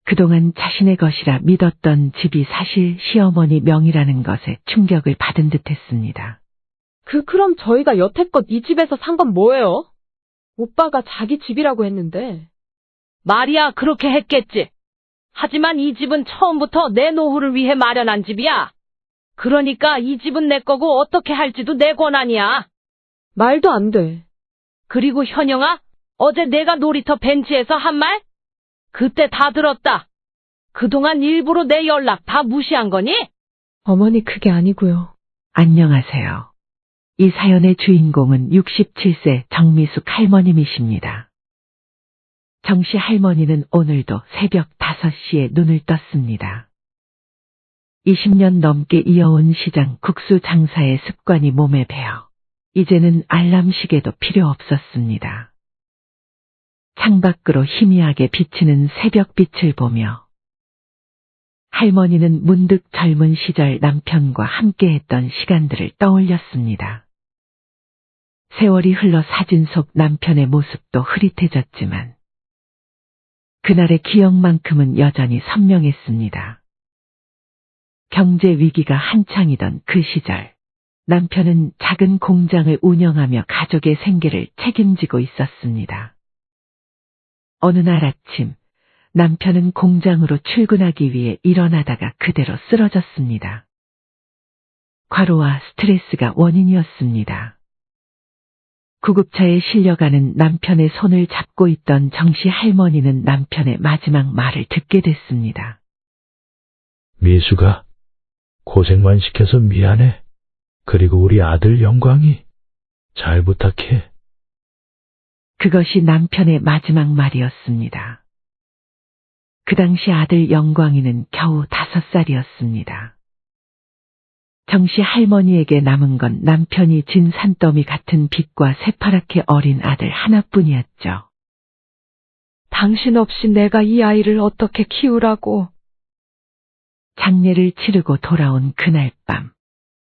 그동안 자신의 것이라 믿었던 집이 사실 시어머니 명의라는 것에 충격을 받은 듯했습니다. 그럼 저희가 여태껏 이 집에서 산 건 뭐예요? 오빠가 자기 집이라고 했는데. 말이야, 그렇게 했겠지. 하지만 이 집은 처음부터 내 노후를 위해 마련한 집이야. 그러니까 이 집은 내 거고 어떻게 할지도 내 권한이야. 말도 안 돼. 그리고 현영아, 어제 내가 놀이터 벤치에서 한 말? 그때 다 들었다. 그동안 일부러 내 연락 다 무시한 거니? 어머니 그게 아니고요. 안녕하세요. 이 사연의 주인공은 67세 정미숙 할머님이십니다. 정씨 할머니는 오늘도 새벽 5시에 눈을 떴습니다. 20년 넘게 이어온 시장 국수 장사의 습관이 몸에 배어 이제는 알람 시계도 필요 없었습니다. 창밖으로 희미하게 비치는 새벽빛을 보며 할머니는 문득 젊은 시절 남편과 함께했던 시간들을 떠올렸습니다. 세월이 흘러 사진 속 남편의 모습도 흐릿해졌지만 그날의 기억만큼은 여전히 선명했습니다. 경제 위기가 한창이던 그 시절, 남편은 작은 공장을 운영하며 가족의 생계를 책임지고 있었습니다. 어느 날 아침, 남편은 공장으로 출근하기 위해 일어나다가 그대로 쓰러졌습니다. 과로와 스트레스가 원인이었습니다. 구급차에 실려가는 남편의 손을 잡고 있던 정씨 할머니는 남편의 마지막 말을 듣게 됐습니다. 미수가 고생만 시켜서 미안해. 그리고 우리 아들 영광이 잘 부탁해. 그것이 남편의 마지막 말이었습니다. 그 당시 아들 영광이는 겨우 5살이었습니다. 정씨 할머니에게 남은 건 남편이 진 산더미 같은 빚과 새파랗게 어린 아들 하나뿐이었죠. 당신 없이 내가 이 아이를 어떻게 키우라고. 장례를 치르고 돌아온 그날 밤,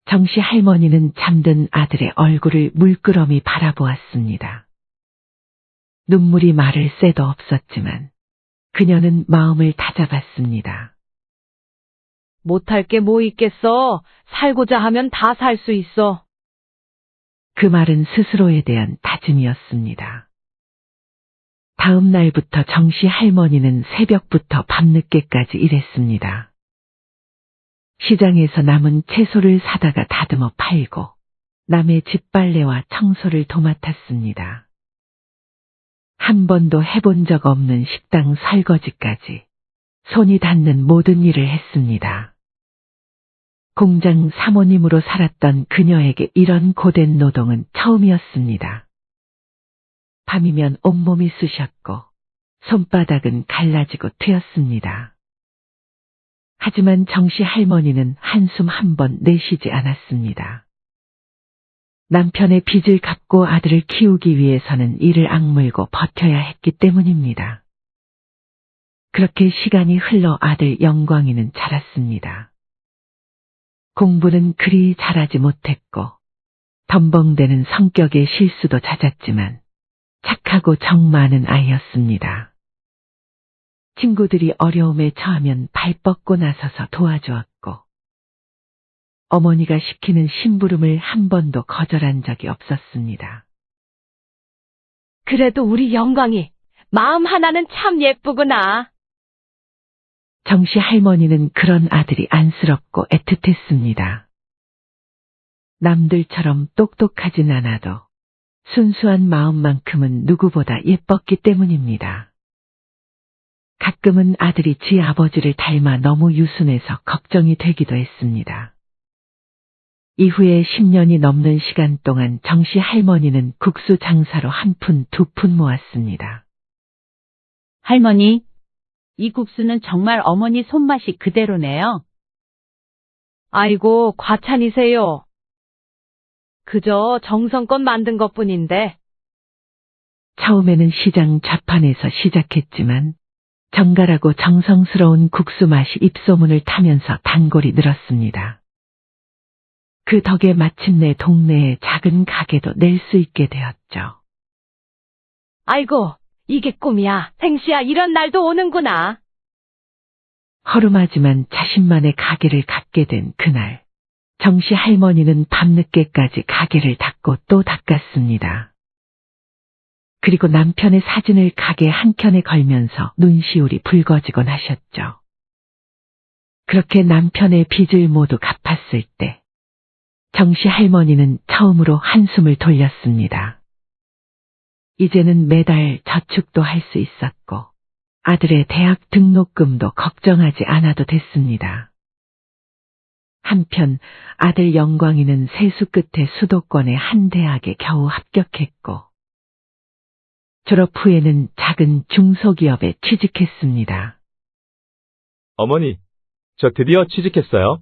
정씨 할머니는 잠든 아들의 얼굴을 물끄러미 바라보았습니다. 눈물이 마를 새도 없었지만 그녀는 마음을 다잡았습니다. 못할 게 뭐 있겠어. 살고자 하면 다 살 수 있어. 그 말은 스스로에 대한 다짐이었습니다. 다음 날부터 정씨 할머니는 새벽부터 밤늦게까지 일했습니다. 시장에서 남은 채소를 사다가 다듬어 팔고 남의 집 빨래와 청소를 도맡았습니다. 한 번도 해본 적 없는 식당 설거지까지 손이 닿는 모든 일을 했습니다. 공장 사모님으로 살았던 그녀에게 이런 고된 노동은 처음이었습니다. 밤이면 온몸이 쑤셨고 손바닥은 갈라지고 트였습니다. 하지만 정씨 할머니는 한숨 한 번 내쉬지 않았습니다. 남편의 빚을 갚고 아들을 키우기 위해서는 이를 악물고 버텨야 했기 때문입니다. 그렇게 시간이 흘러 아들 영광이는 자랐습니다. 공부는 그리 잘하지 못했고 덤벙대는 성격의 실수도 잦았지만 착하고 정 많은 아이였습니다. 친구들이 어려움에 처하면 발 뻗고 나서서 도와주었고 어머니가 시키는 심부름을 한 번도 거절한 적이 없었습니다. 그래도 우리 영광이 마음 하나는 참 예쁘구나. 정씨 할머니는 그런 아들이 안쓰럽고 애틋했습니다. 남들처럼 똑똑하진 않아도 순수한 마음만큼은 누구보다 예뻤기 때문입니다. 가끔은 아들이 지 아버지를 닮아 너무 유순해서 걱정이 되기도 했습니다. 이후에 10년이 넘는 시간 동안 정씨 할머니는 국수 장사로 한 푼, 2푼 모았습니다. 할머니, 이 국수는 정말 어머니 손맛이 그대로네요. 아이고, 과찬이세요. 그저 정성껏 만든 것뿐인데. 처음에는 시장 좌판에서 시작했지만 정갈하고 정성스러운 국수 맛이 입소문을 타면서 단골이 늘었습니다. 그 덕에 마침내 동네의 작은 가게도 낼 수 있게 되었죠. 아이고, 이게 꿈이야. 생시야, 이런 날도 오는구나. 허름하지만 자신만의 가게를 갖게 된 그날, 정씨 할머니는 밤늦게까지 가게를 닫고 또 닦았습니다. 그리고 남편의 사진을 가게 한켠에 걸면서 눈시울이 붉어지곤 하셨죠. 그렇게 남편의 빚을 모두 갚았을 때, 정씨 할머니는 처음으로 한숨을 돌렸습니다. 이제는 매달 저축도 할 수 있었고, 아들의 대학 등록금도 걱정하지 않아도 됐습니다. 한편 아들 영광이는 세수 끝에 수도권의 한 대학에 겨우 합격했고, 졸업 후에는 작은 중소기업에 취직했습니다. 어머니, 저 드디어 취직했어요.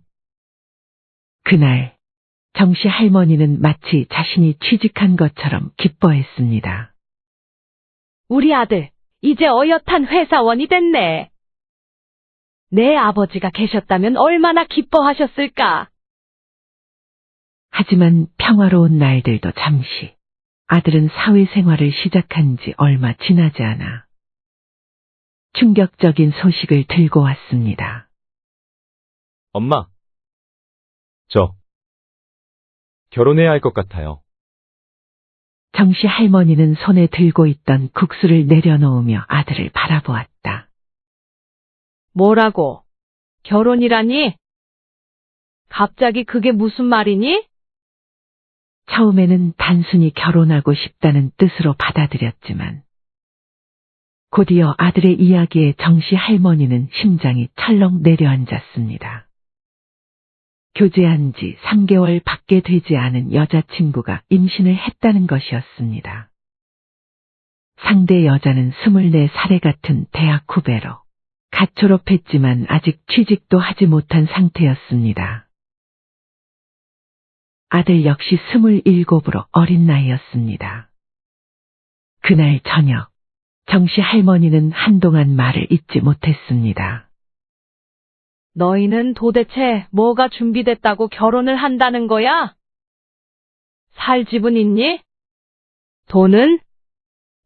그날 정씨 할머니는 마치 자신이 취직한 것처럼 기뻐했습니다. 우리 아들, 이제 어엿한 회사원이 됐네. 내 아버지가 계셨다면 얼마나 기뻐하셨을까. 하지만 평화로운 날들도 잠시, 아들은 사회생활을 시작한 지 얼마 지나지 않아 충격적인 소식을 들고 왔습니다. 엄마, 저 결혼해야 할 것 같아요. 정씨 할머니는 손에 들고 있던 국수를 내려놓으며 아들을 바라보았다. 뭐라고? 결혼이라니? 갑자기 그게 무슨 말이니? 처음에는 단순히 결혼하고 싶다는 뜻으로 받아들였지만, 곧이어 아들의 이야기에 정씨 할머니는 심장이 철렁 내려앉았습니다. 교제한 지 3개월 밖에 되지 않은 여자친구가 임신을 했다는 것이었습니다. 상대 여자는 24살에 같은 대학 후배로 갓 졸업했지만 아직 취직도 하지 못한 상태였습니다. 아들 역시 27으로 어린 나이였습니다. 그날 저녁, 정씨 할머니는 한동안 말을 잇지 못했습니다. 너희는 도대체 뭐가 준비됐다고 결혼을 한다는 거야? 살 집은 있니? 돈은?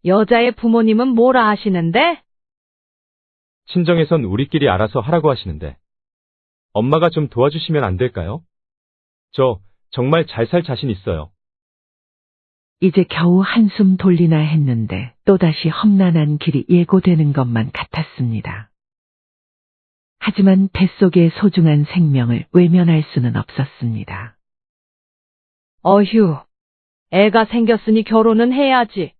여자의 부모님은 뭐라 하시는데? 친정에선 우리끼리 알아서 하라고 하시는데, 엄마가 좀 도와주시면 안 될까요? 저 정말 잘 살 자신 있어요. 이제 겨우 한숨 돌리나 했는데 또다시 험난한 길이 예고되는 것만 같았습니다. 하지만 뱃속의 소중한 생명을 외면할 수는 없었습니다. 어휴, 애가 생겼으니 결혼은 해야지.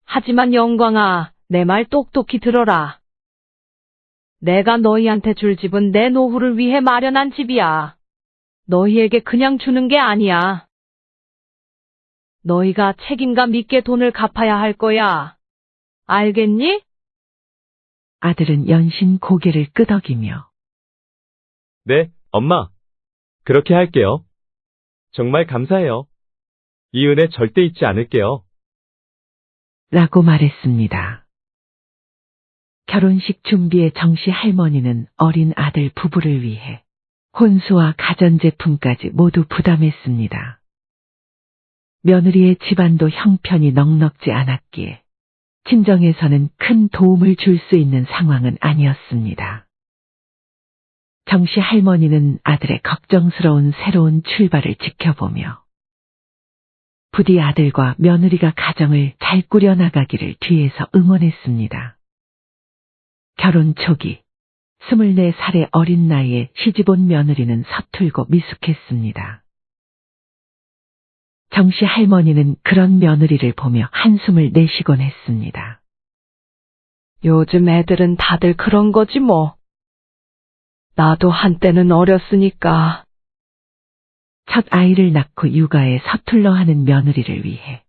하지만 영광아, 내 말 똑똑히 들어라. 내가 너희한테 줄 집은 내 노후를 위해 마련한 집이야. 너희에게 그냥 주는 게 아니야. 너희가 책임감 있게 돈을 갚아야 할 거야. 알겠니? 아들은 연신 고개를 끄덕이며 네, 엄마. 그렇게 할게요. 정말 감사해요. 이 은혜 절대 잊지 않을게요. 라고 말했습니다. 결혼식 준비에 정씨 할머니는 어린 아들 부부를 위해 혼수와 가전제품까지 모두 부담했습니다. 며느리의 집안도 형편이 넉넉지 않았기에 친정에서는 큰 도움을 줄 수 있는 상황은 아니었습니다. 정씨 할머니는 아들의 걱정스러운 새로운 출발을 지켜보며 부디 아들과 며느리가 가정을 잘 꾸려나가기를 뒤에서 응원했습니다. 결혼 초기 24살의 어린 나이에 시집온 며느리는 서툴고 미숙했습니다. 정씨 할머니는 그런 며느리를 보며 한숨을 내쉬곤 했습니다. 요즘 애들은 다들 그런 거지 뭐. 나도 한때는 어렸으니까. 첫 아이를 낳고 육아에 서툴러 하는 며느리를 위해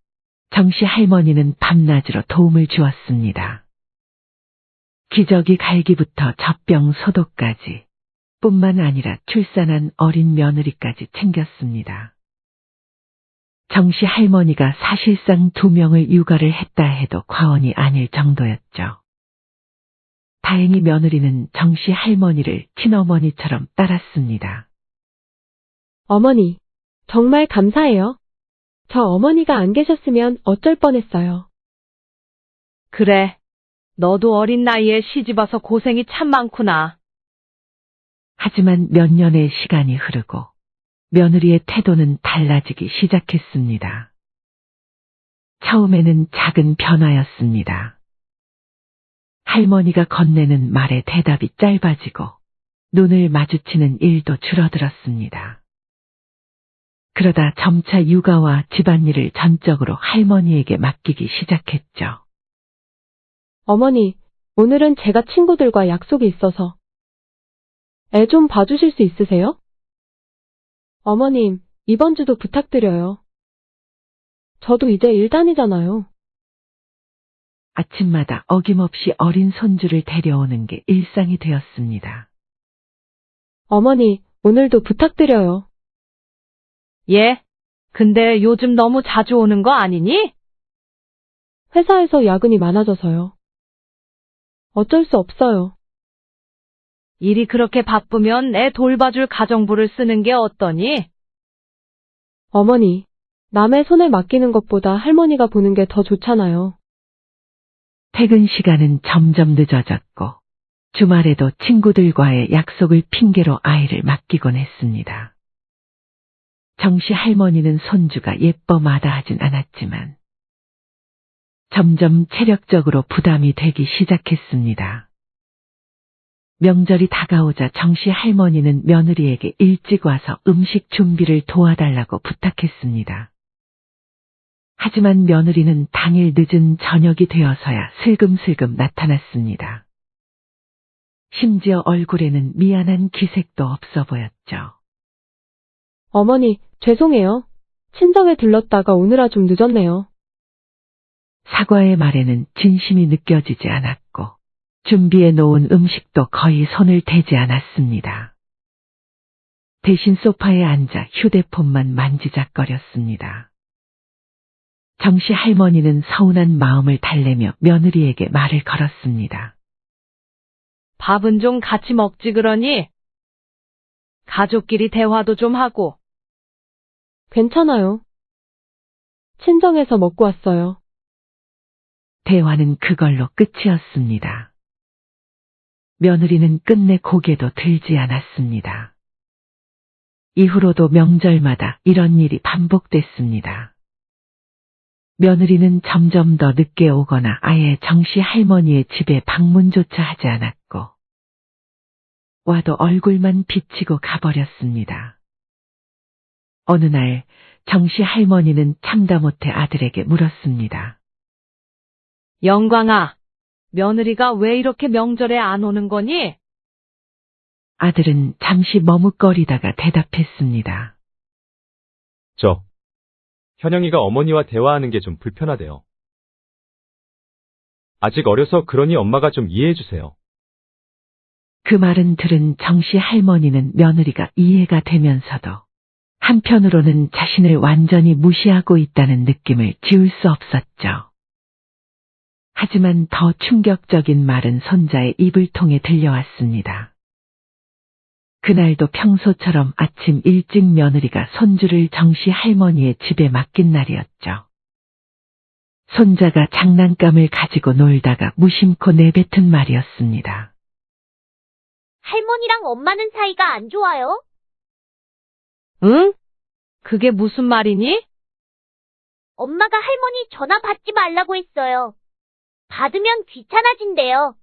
정씨 할머니는 밤낮으로 도움을 주었습니다. 기저귀 갈기부터 젖병 소독까지 뿐만 아니라 출산한 어린 며느리까지 챙겼습니다. 정씨 할머니가 사실상 2명을 육아를 했다 해도 과언이 아닐 정도였죠. 다행히 며느리는 정씨 할머니를 친어머니처럼 따랐습니다. 어머니, 정말 감사해요. 저 어머니가 안 계셨으면 어쩔 뻔했어요. 그래. 너도 어린 나이에 시집와서 고생이 참 많구나. 하지만 몇 년의 시간이 흐르고 며느리의 태도는 달라지기 시작했습니다. 처음에는 작은 변화였습니다. 할머니가 건네는 말에 대답이 짧아지고 눈을 마주치는 일도 줄어들었습니다. 그러다 점차 육아와 집안일을 전적으로 할머니에게 맡기기 시작했죠. 어머니, 오늘은 제가 친구들과 약속이 있어서. 애 좀 봐주실 수 있으세요? 어머님, 이번 주도 부탁드려요. 저도 이제 일 다니잖아요. 아침마다 어김없이 어린 손주를 데려오는 게 일상이 되었습니다. 어머니, 오늘도 부탁드려요. 예? 근데 요즘 너무 자주 오는 거 아니니? 회사에서 야근이 많아져서요. 어쩔 수 없어요. 일이 그렇게 바쁘면 애 돌봐줄 가정부를 쓰는 게 어떠니? 어머니, 남의 손에 맡기는 것보다 할머니가 보는 게 더 좋잖아요. 퇴근 시간은 점점 늦어졌고 주말에도 친구들과의 약속을 핑계로 아이를 맡기곤 했습니다. 정씨 할머니는 손주가 예뻐 마다하진 않았지만 점점 체력적으로 부담이 되기 시작했습니다. 명절이 다가오자 정씨 할머니는 며느리에게 일찍 와서 음식 준비를 도와달라고 부탁했습니다. 하지만 며느리는 당일 늦은 저녁이 되어서야 슬금슬금 나타났습니다. 심지어 얼굴에는 미안한 기색도 없어 보였죠. 어머니, 죄송해요. 친정에 들렀다가 오느라 좀 늦었네요. 사과의 말에는 진심이 느껴지지 않았고 준비해 놓은 음식도 거의 손을 대지 않았습니다. 대신 소파에 앉아 휴대폰만 만지작거렸습니다. 정씨 할머니는 서운한 마음을 달래며 며느리에게 말을 걸었습니다. 밥은 좀 같이 먹지 그러니? 가족끼리 대화도 좀 하고. 괜찮아요. 친정에서 먹고 왔어요. 대화는 그걸로 끝이었습니다. 며느리는 끝내 고개도 들지 않았습니다. 이후로도 명절마다 이런 일이 반복됐습니다. 며느리는 점점 더 늦게 오거나 아예 정씨 할머니의 집에 방문조차 하지 않았고 와도 얼굴만 비치고 가버렸습니다. 어느 날 정씨 할머니는 참다 못해 아들에게 물었습니다. 영광아, 며느리가 왜 이렇게 명절에 안 오는 거니? 아들은 잠시 머뭇거리다가 대답했습니다. 현영이가 어머니와 대화하는 게 좀 불편하대요. 아직 어려서 그러니 엄마가 좀 이해해 주세요. 그 말은 들은 정씨 할머니는 며느리가 이해가 되면서도 한편으로는 자신을 완전히 무시하고 있다는 느낌을 지울 수 없었죠. 하지만 더 충격적인 말은 손자의 입을 통해 들려왔습니다. 그날도 평소처럼 아침 일찍 며느리가 손주를 정씨 할머니의 집에 맡긴 날이었죠. 손자가 장난감을 가지고 놀다가 무심코 내뱉은 말이었습니다. 할머니랑 엄마는 사이가 안 좋아요? 응? 그게 무슨 말이니? 엄마가 할머니 전화 받지 말라고 했어요. 받으면 귀찮아진대요.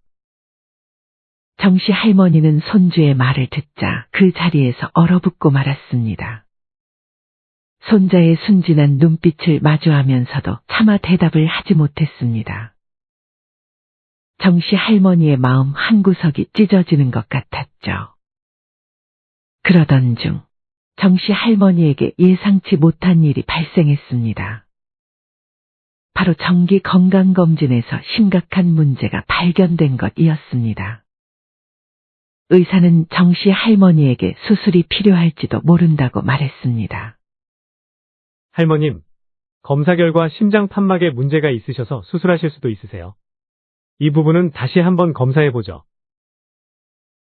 정씨 할머니는 손주의 말을 듣자 그 자리에서 얼어붙고 말았습니다. 손자의 순진한 눈빛을 마주하면서도 차마 대답을 하지 못했습니다. 정씨 할머니의 마음 한구석이 찢어지는 것 같았죠. 그러던 중 정씨 할머니에게 예상치 못한 일이 발생했습니다. 바로 정기 건강검진에서 심각한 문제가 발견된 것이었습니다. 의사는 정씨 할머니에게 수술이 필요할지도 모른다고 말했습니다. 할머님, 검사 결과 심장 판막에 문제가 있으셔서 수술하실 수도 있으세요. 이 부분은 다시 한번 검사해보죠.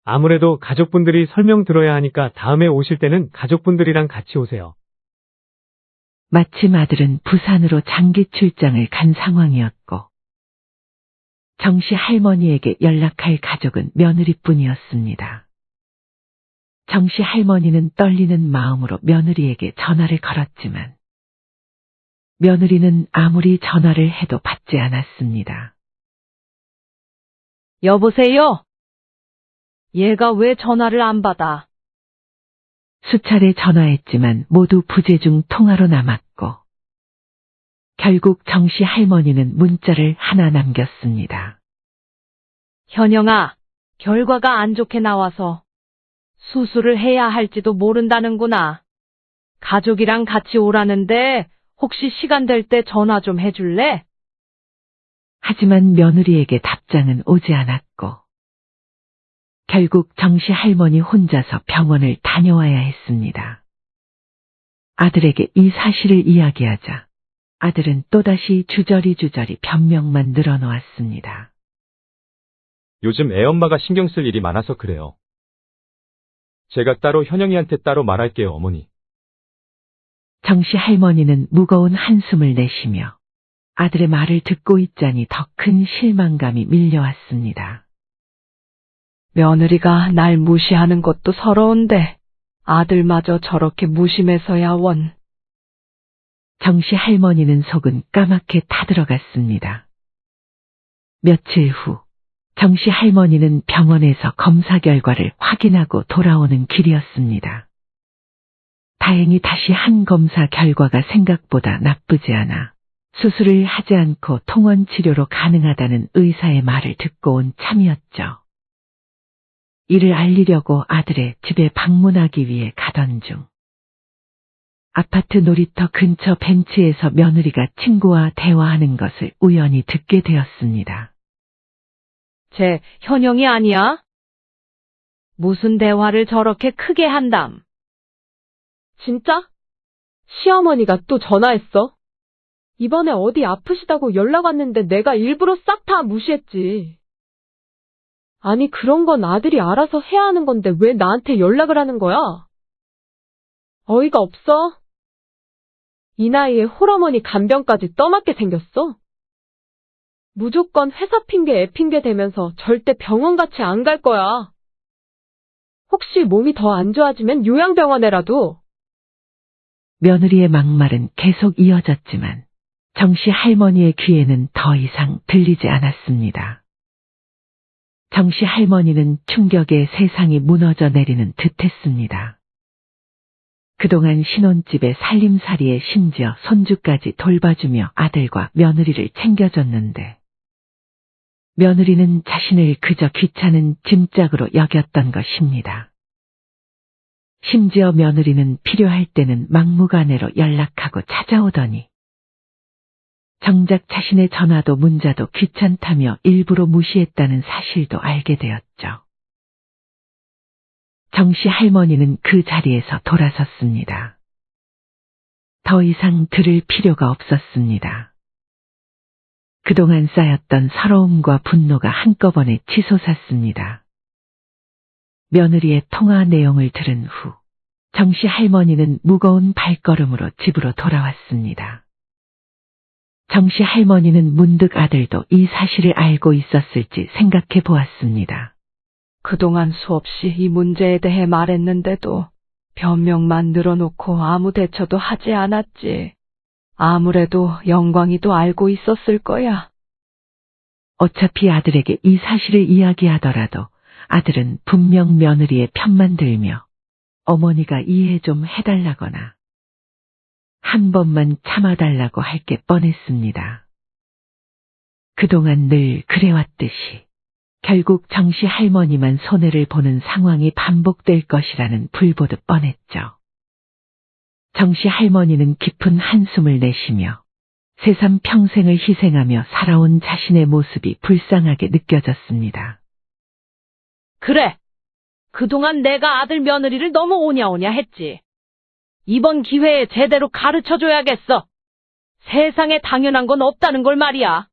아무래도 가족분들이 설명 들어야 하니까 다음에 오실 때는 가족분들이랑 같이 오세요. 마침 아들은 부산으로 장기 출장을 간 상황이었고, 정씨 할머니에게 연락할 가족은 며느리뿐이었습니다. 정씨 할머니는 떨리는 마음으로 며느리에게 전화를 걸었지만, 며느리는 아무리 전화를 해도 받지 않았습니다. 여보세요? 얘가 왜 전화를 안 받아? 수차례 전화했지만 모두 부재중 통화로 남았고, 결국 정씨 할머니는 문자를 하나 남겼습니다. 현영아, 결과가 안 좋게 나와서 수술을 해야 할지도 모른다는구나. 가족이랑 같이 오라는데 혹시 시간 될 때 전화 좀 해줄래? 하지만 며느리에게 답장은 오지 않았고, 결국 정씨 할머니 혼자서 병원을 다녀와야 했습니다. 아들에게 이 사실을 이야기하자 아들은 또다시 주저리 변명만 늘어놓았습니다. 요즘 애엄마가 신경 쓸 일이 많아서 그래요. 제가 따로 현영이한테 따로 말할게요, 어머니. 정씨 할머니는 무거운 한숨을 내쉬며 아들의 말을 듣고 있자니 더 큰 실망감이 밀려왔습니다. 며느리가 날 무시하는 것도 서러운데 아들마저 저렇게 무심해서야 원. 정씨 할머니는 속은 까맣게 타들어갔습니다. 며칠 후 정씨 할머니는 병원에서 검사 결과를 확인하고 돌아오는 길이었습니다. 다행히 다시 한 검사 결과가 생각보다 나쁘지 않아 수술을 하지 않고 통원 치료로 가능하다는 의사의 말을 듣고 온 참이었죠. 이를 알리려고 아들의 집에 방문하기 위해 가던 중, 아파트 놀이터 근처 벤치에서 며느리가 친구와 대화하는 것을 우연히 듣게 되었습니다. 쟤 현영이 아니야? 무슨 대화를 저렇게 크게 한담? 진짜? 시어머니가 또 전화했어? 이번에 어디 아프시다고 연락 왔는데 내가 일부러 싹 다 무시했지. 아니, 그런 건 아들이 알아서 해야 하는 건데 왜 나한테 연락을 하는 거야? 어이가 없어? 이 나이에 홀어머니 간병까지 떠맡게 생겼어? 무조건 회사 핑계 애 핑계 대면서 절대 병원같이 안 갈 거야. 혹시 몸이 더 안 좋아지면 요양병원에라도. 며느리의 막말은 계속 이어졌지만 정씨 할머니의 귀에는 더 이상 들리지 않았습니다. 정씨 할머니는 충격에 세상이 무너져 내리는 듯했습니다. 그동안 신혼집에 살림살이에 심지어 손주까지 돌봐주며 아들과 며느리를 챙겨줬는데, 며느리는 자신을 그저 귀찮은 짐짝으로 여겼던 것입니다. 심지어 며느리는 필요할 때는 막무가내로 연락하고 찾아오더니 정작 자신의 전화도 문자도 귀찮다며 일부러 무시했다는 사실도 알게 되었죠. 정씨 할머니는 그 자리에서 돌아섰습니다. 더 이상 들을 필요가 없었습니다. 그동안 쌓였던 서러움과 분노가 한꺼번에 치솟았습니다. 며느리의 통화 내용을 들은 후 정씨 할머니는 무거운 발걸음으로 집으로 돌아왔습니다. 정씨 할머니는 문득 아들도 이 사실을 알고 있었을지 생각해 보았습니다. 그동안 수없이 이 문제에 대해 말했는데도 변명만 늘어놓고 아무 대처도 하지 않았지. 아무래도 영광이도 알고 있었을 거야. 어차피 아들에게 이 사실을 이야기하더라도 아들은 분명 며느리의 편만 들며 어머니가 이해 좀 해달라거나 한 번만 참아달라고 할 게 뻔했습니다. 그동안 늘 그래왔듯이 결국 정씨 할머니만 손해를 보는 상황이 반복될 것이라는 불보듯 뻔했죠. 정씨 할머니는 깊은 한숨을 내쉬며 새삼 평생을 희생하며 살아온 자신의 모습이 불쌍하게 느껴졌습니다. 그래. 그동안 내가 아들 며느리를 너무 오냐오냐 했지. 이번 기회에 제대로 가르쳐줘야겠어. 세상에 당연한 건 없다는 걸 말이야.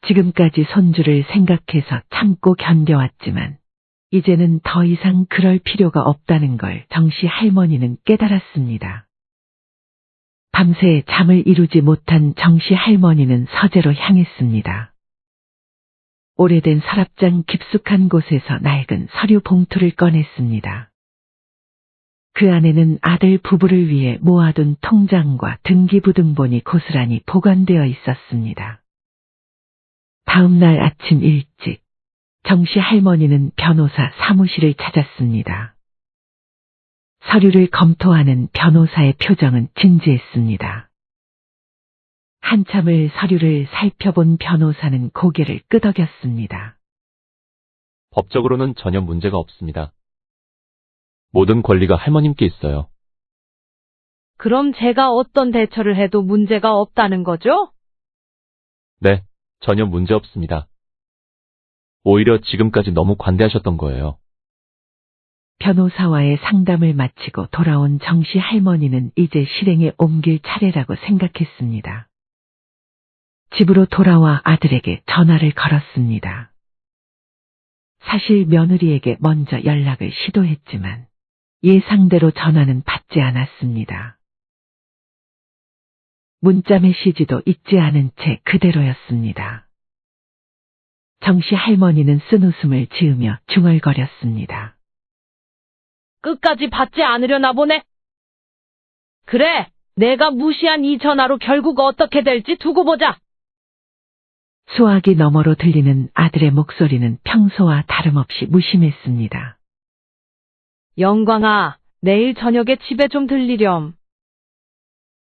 지금까지 손주를 생각해서 참고 견뎌왔지만 이제는 더 이상 그럴 필요가 없다는 걸 정씨 할머니는 깨달았습니다. 밤새 잠을 이루지 못한 정씨 할머니는 서재로 향했습니다. 오래된 서랍장 깊숙한 곳에서 낡은 서류 봉투를 꺼냈습니다. 그 안에는 아들 부부를 위해 모아둔 통장과 등기부등본이 고스란히 보관되어 있었습니다. 다음 날 아침 일찍 정씨 할머니는 변호사 사무실을 찾았습니다. 서류를 검토하는 변호사의 표정은 진지했습니다. 한참을 서류를 살펴본 변호사는 고개를 끄덕였습니다. 법적으로는 전혀 문제가 없습니다. 모든 권리가 할머님께 있어요. 그럼 제가 어떤 대처를 해도 문제가 없다는 거죠? 네, 전혀 문제 없습니다. 오히려 지금까지 너무 관대하셨던 거예요. 변호사와의 상담을 마치고 돌아온 정씨 할머니는 이제 실행에 옮길 차례라고 생각했습니다. 집으로 돌아와 아들에게 전화를 걸었습니다. 사실 며느리에게 먼저 연락을 시도했지만 예상대로 전화는 받지 않았습니다. 문자 메시지도 읽지 않은 채 그대로였습니다. 정씨 할머니는 쓴웃음을 지으며 중얼거렸습니다. 끝까지 받지 않으려나 보네. 그래, 내가 무시한 이 전화로 결국 어떻게 될지 두고 보자. 수화기 너머로 들리는 아들의 목소리는 평소와 다름없이 무심했습니다. 영광아, 내일 저녁에 집에 좀 들리렴.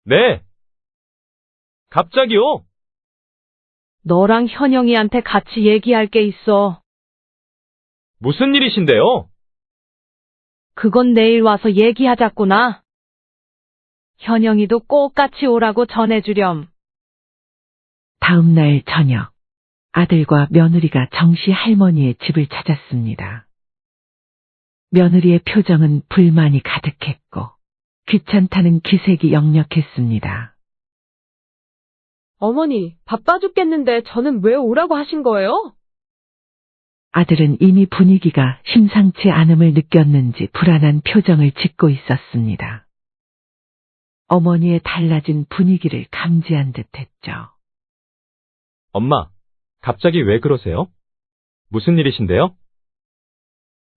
네. 갑자기요? 너랑 현영이한테 같이 얘기할 게 있어. 무슨 일이신데요? 그건 내일 와서 얘기하자꾸나. 현영이도 꼭 같이 오라고 전해주렴. 다음 날 저녁, 아들과 며느리가 정씨 할머니의 집을 찾았습니다. 며느리의 표정은 불만이 가득했고 귀찮다는 기색이 역력했습니다. 어머니, 바빠 죽겠는데 저는 왜 오라고 하신 거예요? 아들은 이미 분위기가 심상치 않음을 느꼈는지 불안한 표정을 짓고 있었습니다. 어머니의 달라진 분위기를 감지한 듯했죠. 엄마, 갑자기 왜 그러세요? 무슨 일이신데요?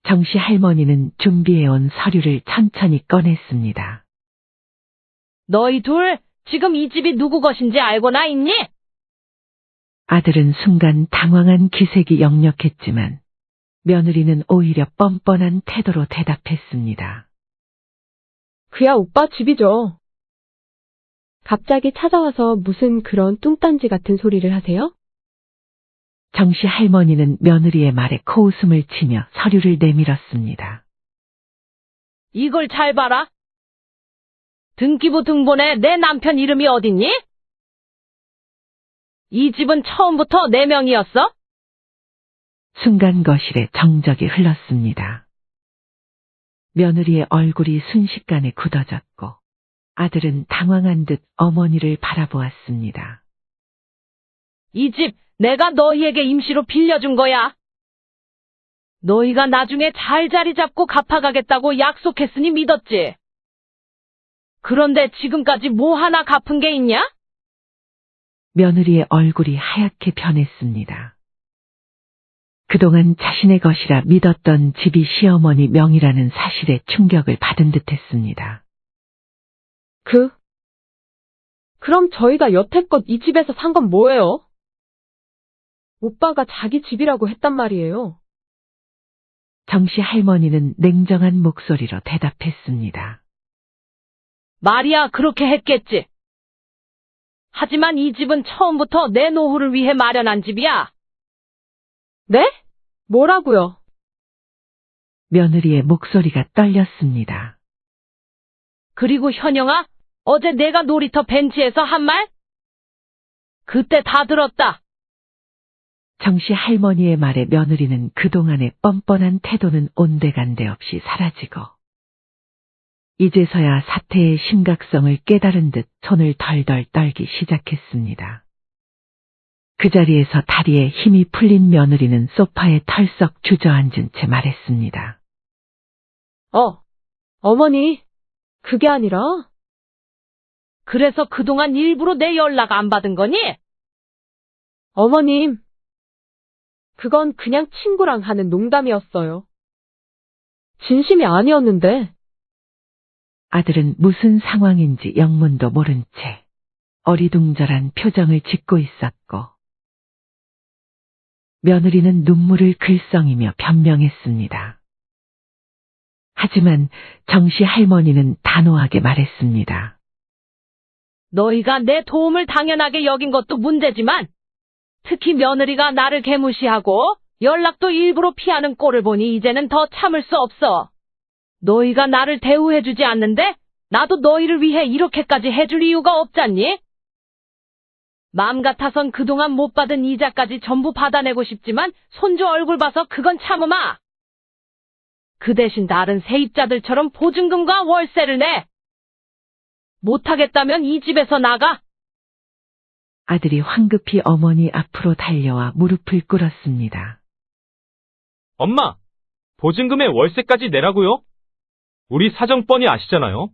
정씨 할머니는 준비해온 서류를 천천히 꺼냈습니다. 너희 둘, 지금 이 집이 누구 것인지 알고나 있니? 아들은 순간 당황한 기색이 역력했지만 며느리는 오히려 뻔뻔한 태도로 대답했습니다. 그야 오빠 집이죠. 갑자기 찾아와서 무슨 그런 뚱딴지 같은 소리를 하세요? 정씨 할머니는 며느리의 말에 코웃음을 치며 서류를 내밀었습니다. 이걸 잘 봐라. 등기부 등본에 내 남편 이름이 어딨니? 이 집은 처음부터 내 명이었어? 순간 거실에 정적이 흘렀습니다. 며느리의 얼굴이 순식간에 굳어졌고 아들은 당황한 듯 어머니를 바라보았습니다. 이 집 내가 너희에게 임시로 빌려준 거야. 너희가 나중에 잘 자리 잡고 갚아가겠다고 약속했으니 믿었지. 그런데 지금까지 뭐 하나 갚은 게 있냐? 며느리의 얼굴이 하얗게 변했습니다. 그동안 자신의 것이라 믿었던 집이 시어머니 명의라는 사실에 충격을 받은 듯했습니다. 그럼 저희가 여태껏 이 집에서 산 건 뭐예요? 오빠가 자기 집이라고 했단 말이에요. 정씨 할머니는 냉정한 목소리로 대답했습니다. 말이야, 그렇게 했겠지. 하지만 이 집은 처음부터 내 노후를 위해 마련한 집이야. 네? 뭐라고요? 며느리의 목소리가 떨렸습니다. 그리고 현영아, 어제 내가 놀이터 벤치에서 한 말? 그때 다 들었다. 정씨 할머니의 말에 며느리는 그동안의 뻔뻔한 태도는 온데간데 없이 사라지고 이제서야 사태의 심각성을 깨달은 듯 손을 덜덜 떨기 시작했습니다. 그 자리에서 다리에 힘이 풀린 며느리는 소파에 털썩 주저앉은 채 말했습니다. 어머니, 그게 아니라, 그래서 그동안 일부러 내 연락 안 받은 거니? 어머님, 그건 그냥 친구랑 하는 농담이었어요. 진심이 아니었는데, 아들은 무슨 상황인지 영문도 모른 채 어리둥절한 표정을 짓고 있었고, 며느리는 눈물을 글썽이며 변명했습니다. 하지만 정씨 할머니는 단호하게 말했습니다. 너희가 내 도움을 당연하게 여긴 것도 문제지만, 특히 며느리가 나를 개무시하고 연락도 일부러 피하는 꼴을 보니 이제는 더 참을 수 없어. 너희가 나를 대우해주지 않는데 나도 너희를 위해 이렇게까지 해줄 이유가 없잖니? 마음 같아선 그동안 못 받은 이자까지 전부 받아내고 싶지만 손주 얼굴 봐서 그건 참으마. 그 대신 다른 세입자들처럼 보증금과 월세를 내. 못하겠다면 이 집에서 나가. 아들이 황급히 어머니 앞으로 달려와 무릎을 꿇었습니다. 엄마, 보증금에 월세까지 내라고요? 우리 사정 뻔히 아시잖아요.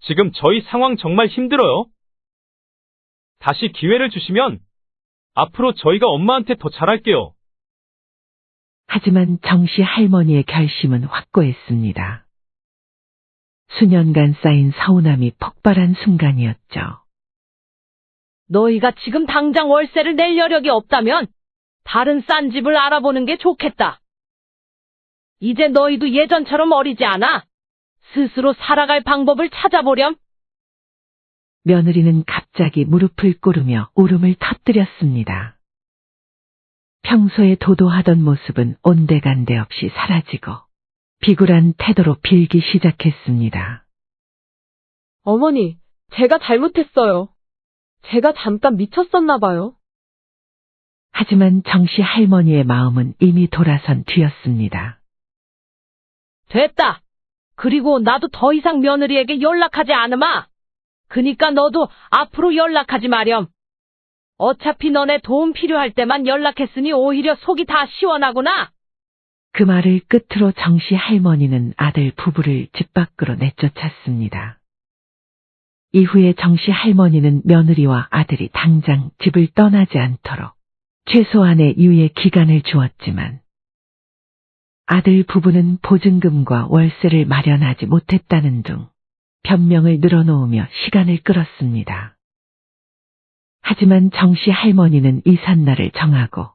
지금 저희 상황 정말 힘들어요. 다시 기회를 주시면 앞으로 저희가 엄마한테 더 잘할게요. 하지만 정씨 할머니의 결심은 확고했습니다. 수년간 쌓인 서운함이 폭발한 순간이었죠. 너희가 지금 당장 월세를 낼 여력이 없다면 다른 싼 집을 알아보는 게 좋겠다. 이제 너희도 예전처럼 어리지 않아. 스스로 살아갈 방법을 찾아보렴. 며느리는 갑자기 무릎을 꿇으며 울음을 터뜨렸습니다. 평소에 도도하던 모습은 온데간데 없이 사라지고 비굴한 태도로 빌기 시작했습니다. 어머니, 제가 잘못했어요. 제가 잠깐 미쳤었나 봐요. 하지만 정씨 할머니의 마음은 이미 돌아선 뒤였습니다. 됐다. 그리고 나도 더 이상 며느리에게 연락하지 않으마. 그니까 너도 앞으로 연락하지 마렴. 어차피 너네 도움 필요할 때만 연락했으니 오히려 속이 다 시원하구나. 그 말을 끝으로 정씨 할머니는 아들 부부를 집 밖으로 내쫓았습니다. 이후에 정씨 할머니는 며느리와 아들이 당장 집을 떠나지 않도록 최소한의 유예 기간을 주었지만 아들 부부는 보증금과 월세를 마련하지 못했다는 둥 변명을 늘어놓으며 시간을 끌었습니다. 하지만 정씨 할머니는 이삿날을 정하고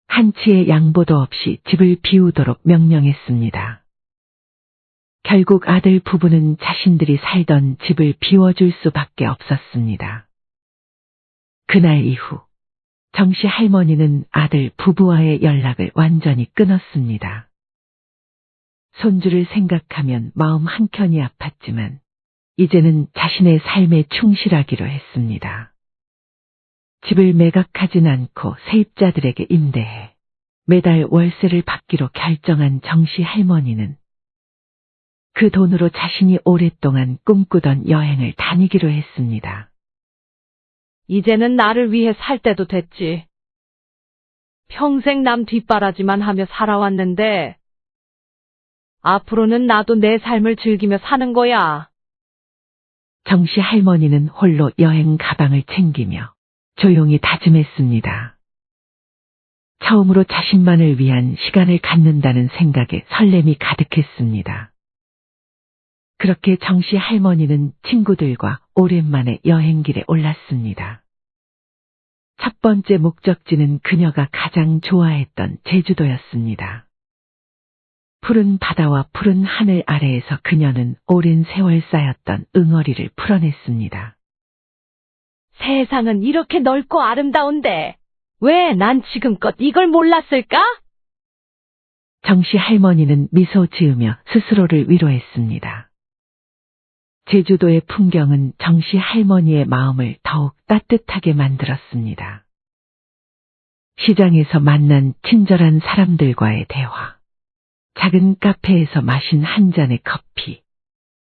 한치의 양보도 없이 집을 비우도록 명령했습니다. 결국 아들 부부는 자신들이 살던 집을 비워줄 수밖에 없었습니다. 그날 이후 정씨 할머니는 아들 부부와의 연락을 완전히 끊었습니다. 손주를 생각하면 마음 한켠이 아팠지만 이제는 자신의 삶에 충실하기로 했습니다. 집을 매각하진 않고 세입자들에게 임대해 매달 월세를 받기로 결정한 정씨 할머니는 그 돈으로 자신이 오랫동안 꿈꾸던 여행을 다니기로 했습니다. 이제는 나를 위해 살 때도 됐지. 평생 남 뒷바라지만 하며 살아왔는데 앞으로는 나도 내 삶을 즐기며 사는 거야. 정씨 할머니는 홀로 여행 가방을 챙기며 조용히 다짐했습니다. 처음으로 자신만을 위한 시간을 갖는다는 생각에 설렘이 가득했습니다. 그렇게 정씨 할머니는 친구들과 오랜만에 여행길에 올랐습니다. 첫 번째 목적지는 그녀가 가장 좋아했던 제주도였습니다. 푸른 바다와 푸른 하늘 아래에서 그녀는 오랜 세월 쌓였던 응어리를 풀어냈습니다. 세상은 이렇게 넓고 아름다운데 왜 난 지금껏 이걸 몰랐을까? 정씨 할머니는 미소 지으며 스스로를 위로했습니다. 제주도의 풍경은 정씨 할머니의 마음을 더욱 따뜻하게 만들었습니다. 시장에서 만난 친절한 사람들과의 대화, 작은 카페에서 마신 한 잔의 커피,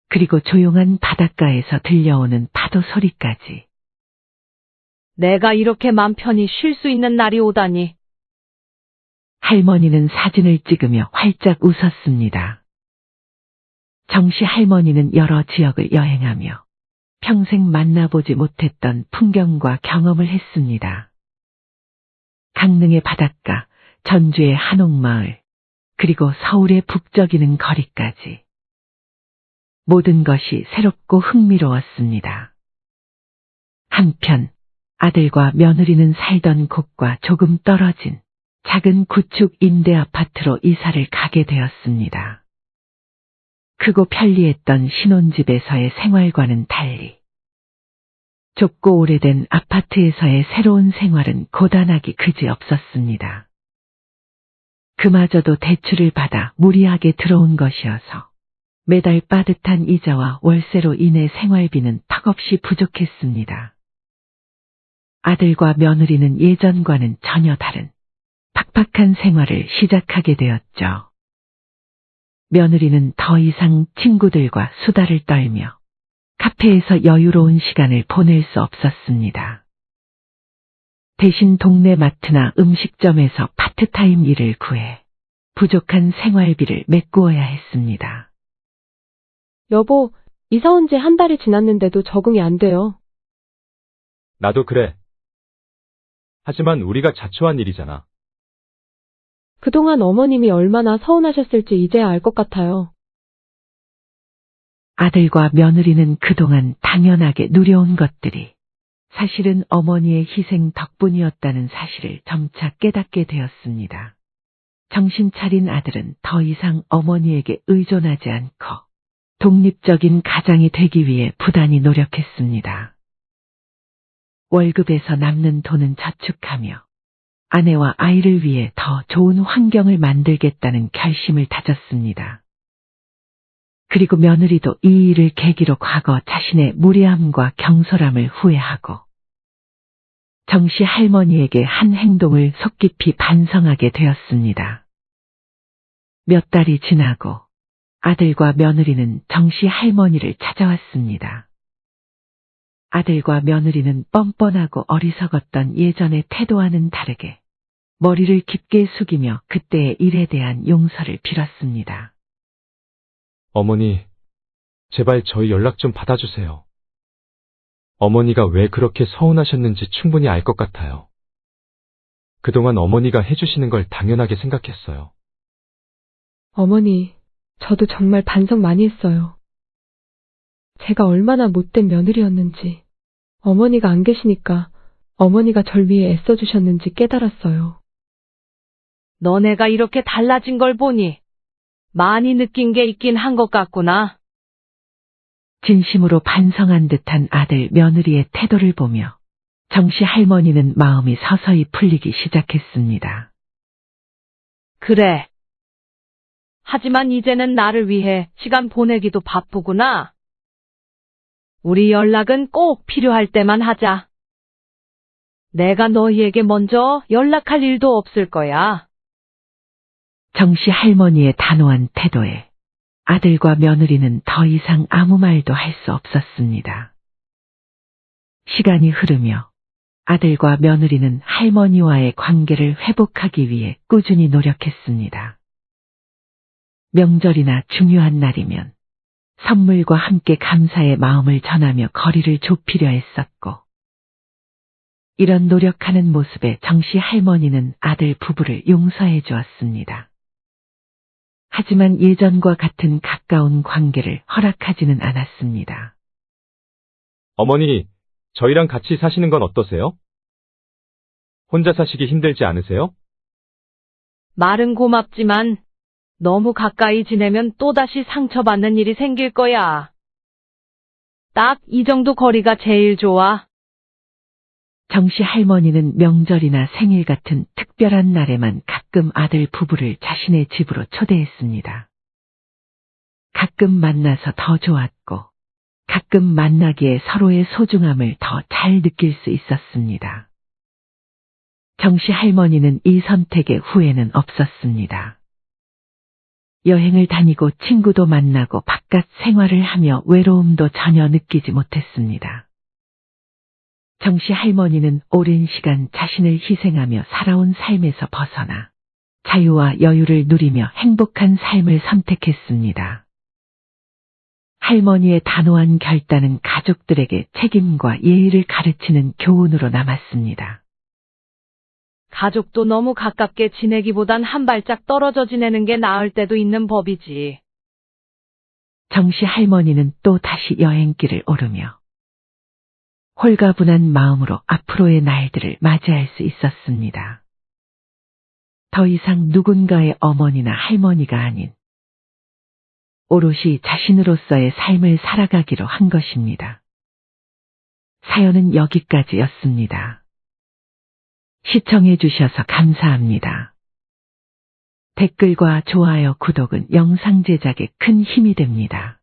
그리고 조용한 바닷가에서 들려오는 파도 소리까지. 내가 이렇게 맘 편히 쉴 수 있는 날이 오다니. 할머니는 사진을 찍으며 활짝 웃었습니다. 정씨 할머니는 여러 지역을 여행하며 평생 만나보지 못했던 풍경과 경험을 했습니다. 강릉의 바닷가, 전주의 한옥마을, 그리고 서울의 북적이는 거리까지. 모든 것이 새롭고 흥미로웠습니다. 한편 아들과 며느리는 살던 곳과 조금 떨어진 작은 구축 임대 아파트로 이사를 가게 되었습니다. 크고 편리했던 신혼집에서의 생활과는 달리 좁고 오래된 아파트에서의 새로운 생활은 고단하기 그지없었습니다. 그마저도 대출을 받아 무리하게 들어온 것이어서 매달 빠듯한 이자와 월세로 인해 생활비는 턱없이 부족했습니다. 아들과 며느리는 예전과는 전혀 다른 팍팍한 생활을 시작하게 되었죠. 며느리는 더 이상 친구들과 수다를 떨며 카페에서 여유로운 시간을 보낼 수 없었습니다. 대신 동네 마트나 음식점에서 파트타임 일을 구해 부족한 생활비를 메꾸어야 했습니다. 여보, 이사 온 지 한 달이 지났는데도 적응이 안 돼요. 나도 그래. 하지만 우리가 자초한 일이잖아. 그동안 어머님이 얼마나 서운하셨을지 이제야 알 것 같아요. 아들과 며느리는 그동안 당연하게 누려온 것들이 사실은 어머니의 희생 덕분이었다는 사실을 점차 깨닫게 되었습니다. 정신 차린 아들은 더 이상 어머니에게 의존하지 않고 독립적인 가장이 되기 위해 부단히 노력했습니다. 월급에서 남는 돈은 저축하며 아내와 아이를 위해 더 좋은 환경을 만들겠다는 결심을 다졌습니다. 그리고 며느리도 이 일을 계기로 과거 자신의 무례함과 경솔함을 후회하고 정씨 할머니에게 한 행동을 속 깊이 반성하게 되었습니다. 몇 달이 지나고 아들과 며느리는 정씨 할머니를 찾아왔습니다. 아들과 며느리는 뻔뻔하고 어리석었던 예전의 태도와는 다르게 머리를 깊게 숙이며 그때의 일에 대한 용서를 빌었습니다. 어머니, 제발 저희 연락 좀 받아주세요. 어머니가 왜 그렇게 서운하셨는지 충분히 알 것 같아요. 그동안 어머니가 해주시는 걸 당연하게 생각했어요. 어머니, 저도 정말 반성 많이 했어요. 제가 얼마나 못된 며느리였는지, 어머니가 안 계시니까 어머니가 절 위해 애써주셨는지 깨달았어요. 너네가 이렇게 달라진 걸 보니 많이 느낀 게 있긴 한 것 같구나. 진심으로 반성한 듯한 아들 며느리의 태도를 보며 정씨 할머니는 마음이 서서히 풀리기 시작했습니다. 그래. 하지만 이제는 나를 위해 시간 보내기도 바쁘구나. 우리 연락은 꼭 필요할 때만 하자. 내가 너희에게 먼저 연락할 일도 없을 거야. 정씨 할머니의 단호한 태도에 아들과 며느리는 더 이상 아무 말도 할 수 없었습니다. 시간이 흐르며 아들과 며느리는 할머니와의 관계를 회복하기 위해 꾸준히 노력했습니다. 명절이나 중요한 날이면 선물과 함께 감사의 마음을 전하며 거리를 좁히려 했었고, 이런 노력하는 모습에 정씨 할머니는 아들 부부를 용서해 주었습니다. 하지만 예전과 같은 가까운 관계를 허락하지는 않았습니다. 어머니, 저희랑 같이 사시는 건 어떠세요? 혼자 사시기 힘들지 않으세요? 말은 고맙지만 너무 가까이 지내면 또다시 상처받는 일이 생길 거야. 딱 이 정도 거리가 제일 좋아. 정씨 할머니는 명절이나 생일 같은 특별한 날에만 가끔 아들 부부를 자신의 집으로 초대했습니다. 가끔 만나서 더 좋았고, 가끔 만나기에 서로의 소중함을 더 잘 느낄 수 있었습니다. 정씨 할머니는 이 선택에 후회는 없었습니다. 여행을 다니고 친구도 만나고 바깥 생활을 하며 외로움도 전혀 느끼지 못했습니다. 정씨 할머니는 오랜 시간 자신을 희생하며 살아온 삶에서 벗어나 자유와 여유를 누리며 행복한 삶을 선택했습니다. 할머니의 단호한 결단은 가족들에게 책임과 예의를 가르치는 교훈으로 남았습니다. 가족도 너무 가깝게 지내기보단 한 발짝 떨어져 지내는 게 나을 때도 있는 법이지. 정씨 할머니는 또 다시 여행길을 오르며 홀가분한 마음으로 앞으로의 날들을 맞이할 수 있었습니다. 더 이상 누군가의 어머니나 할머니가 아닌 오롯이 자신으로서의 삶을 살아가기로 한 것입니다. 사연은 여기까지였습니다. 시청해 주셔서 감사합니다. 댓글과 좋아요, 구독은 영상 제작에 큰 힘이 됩니다.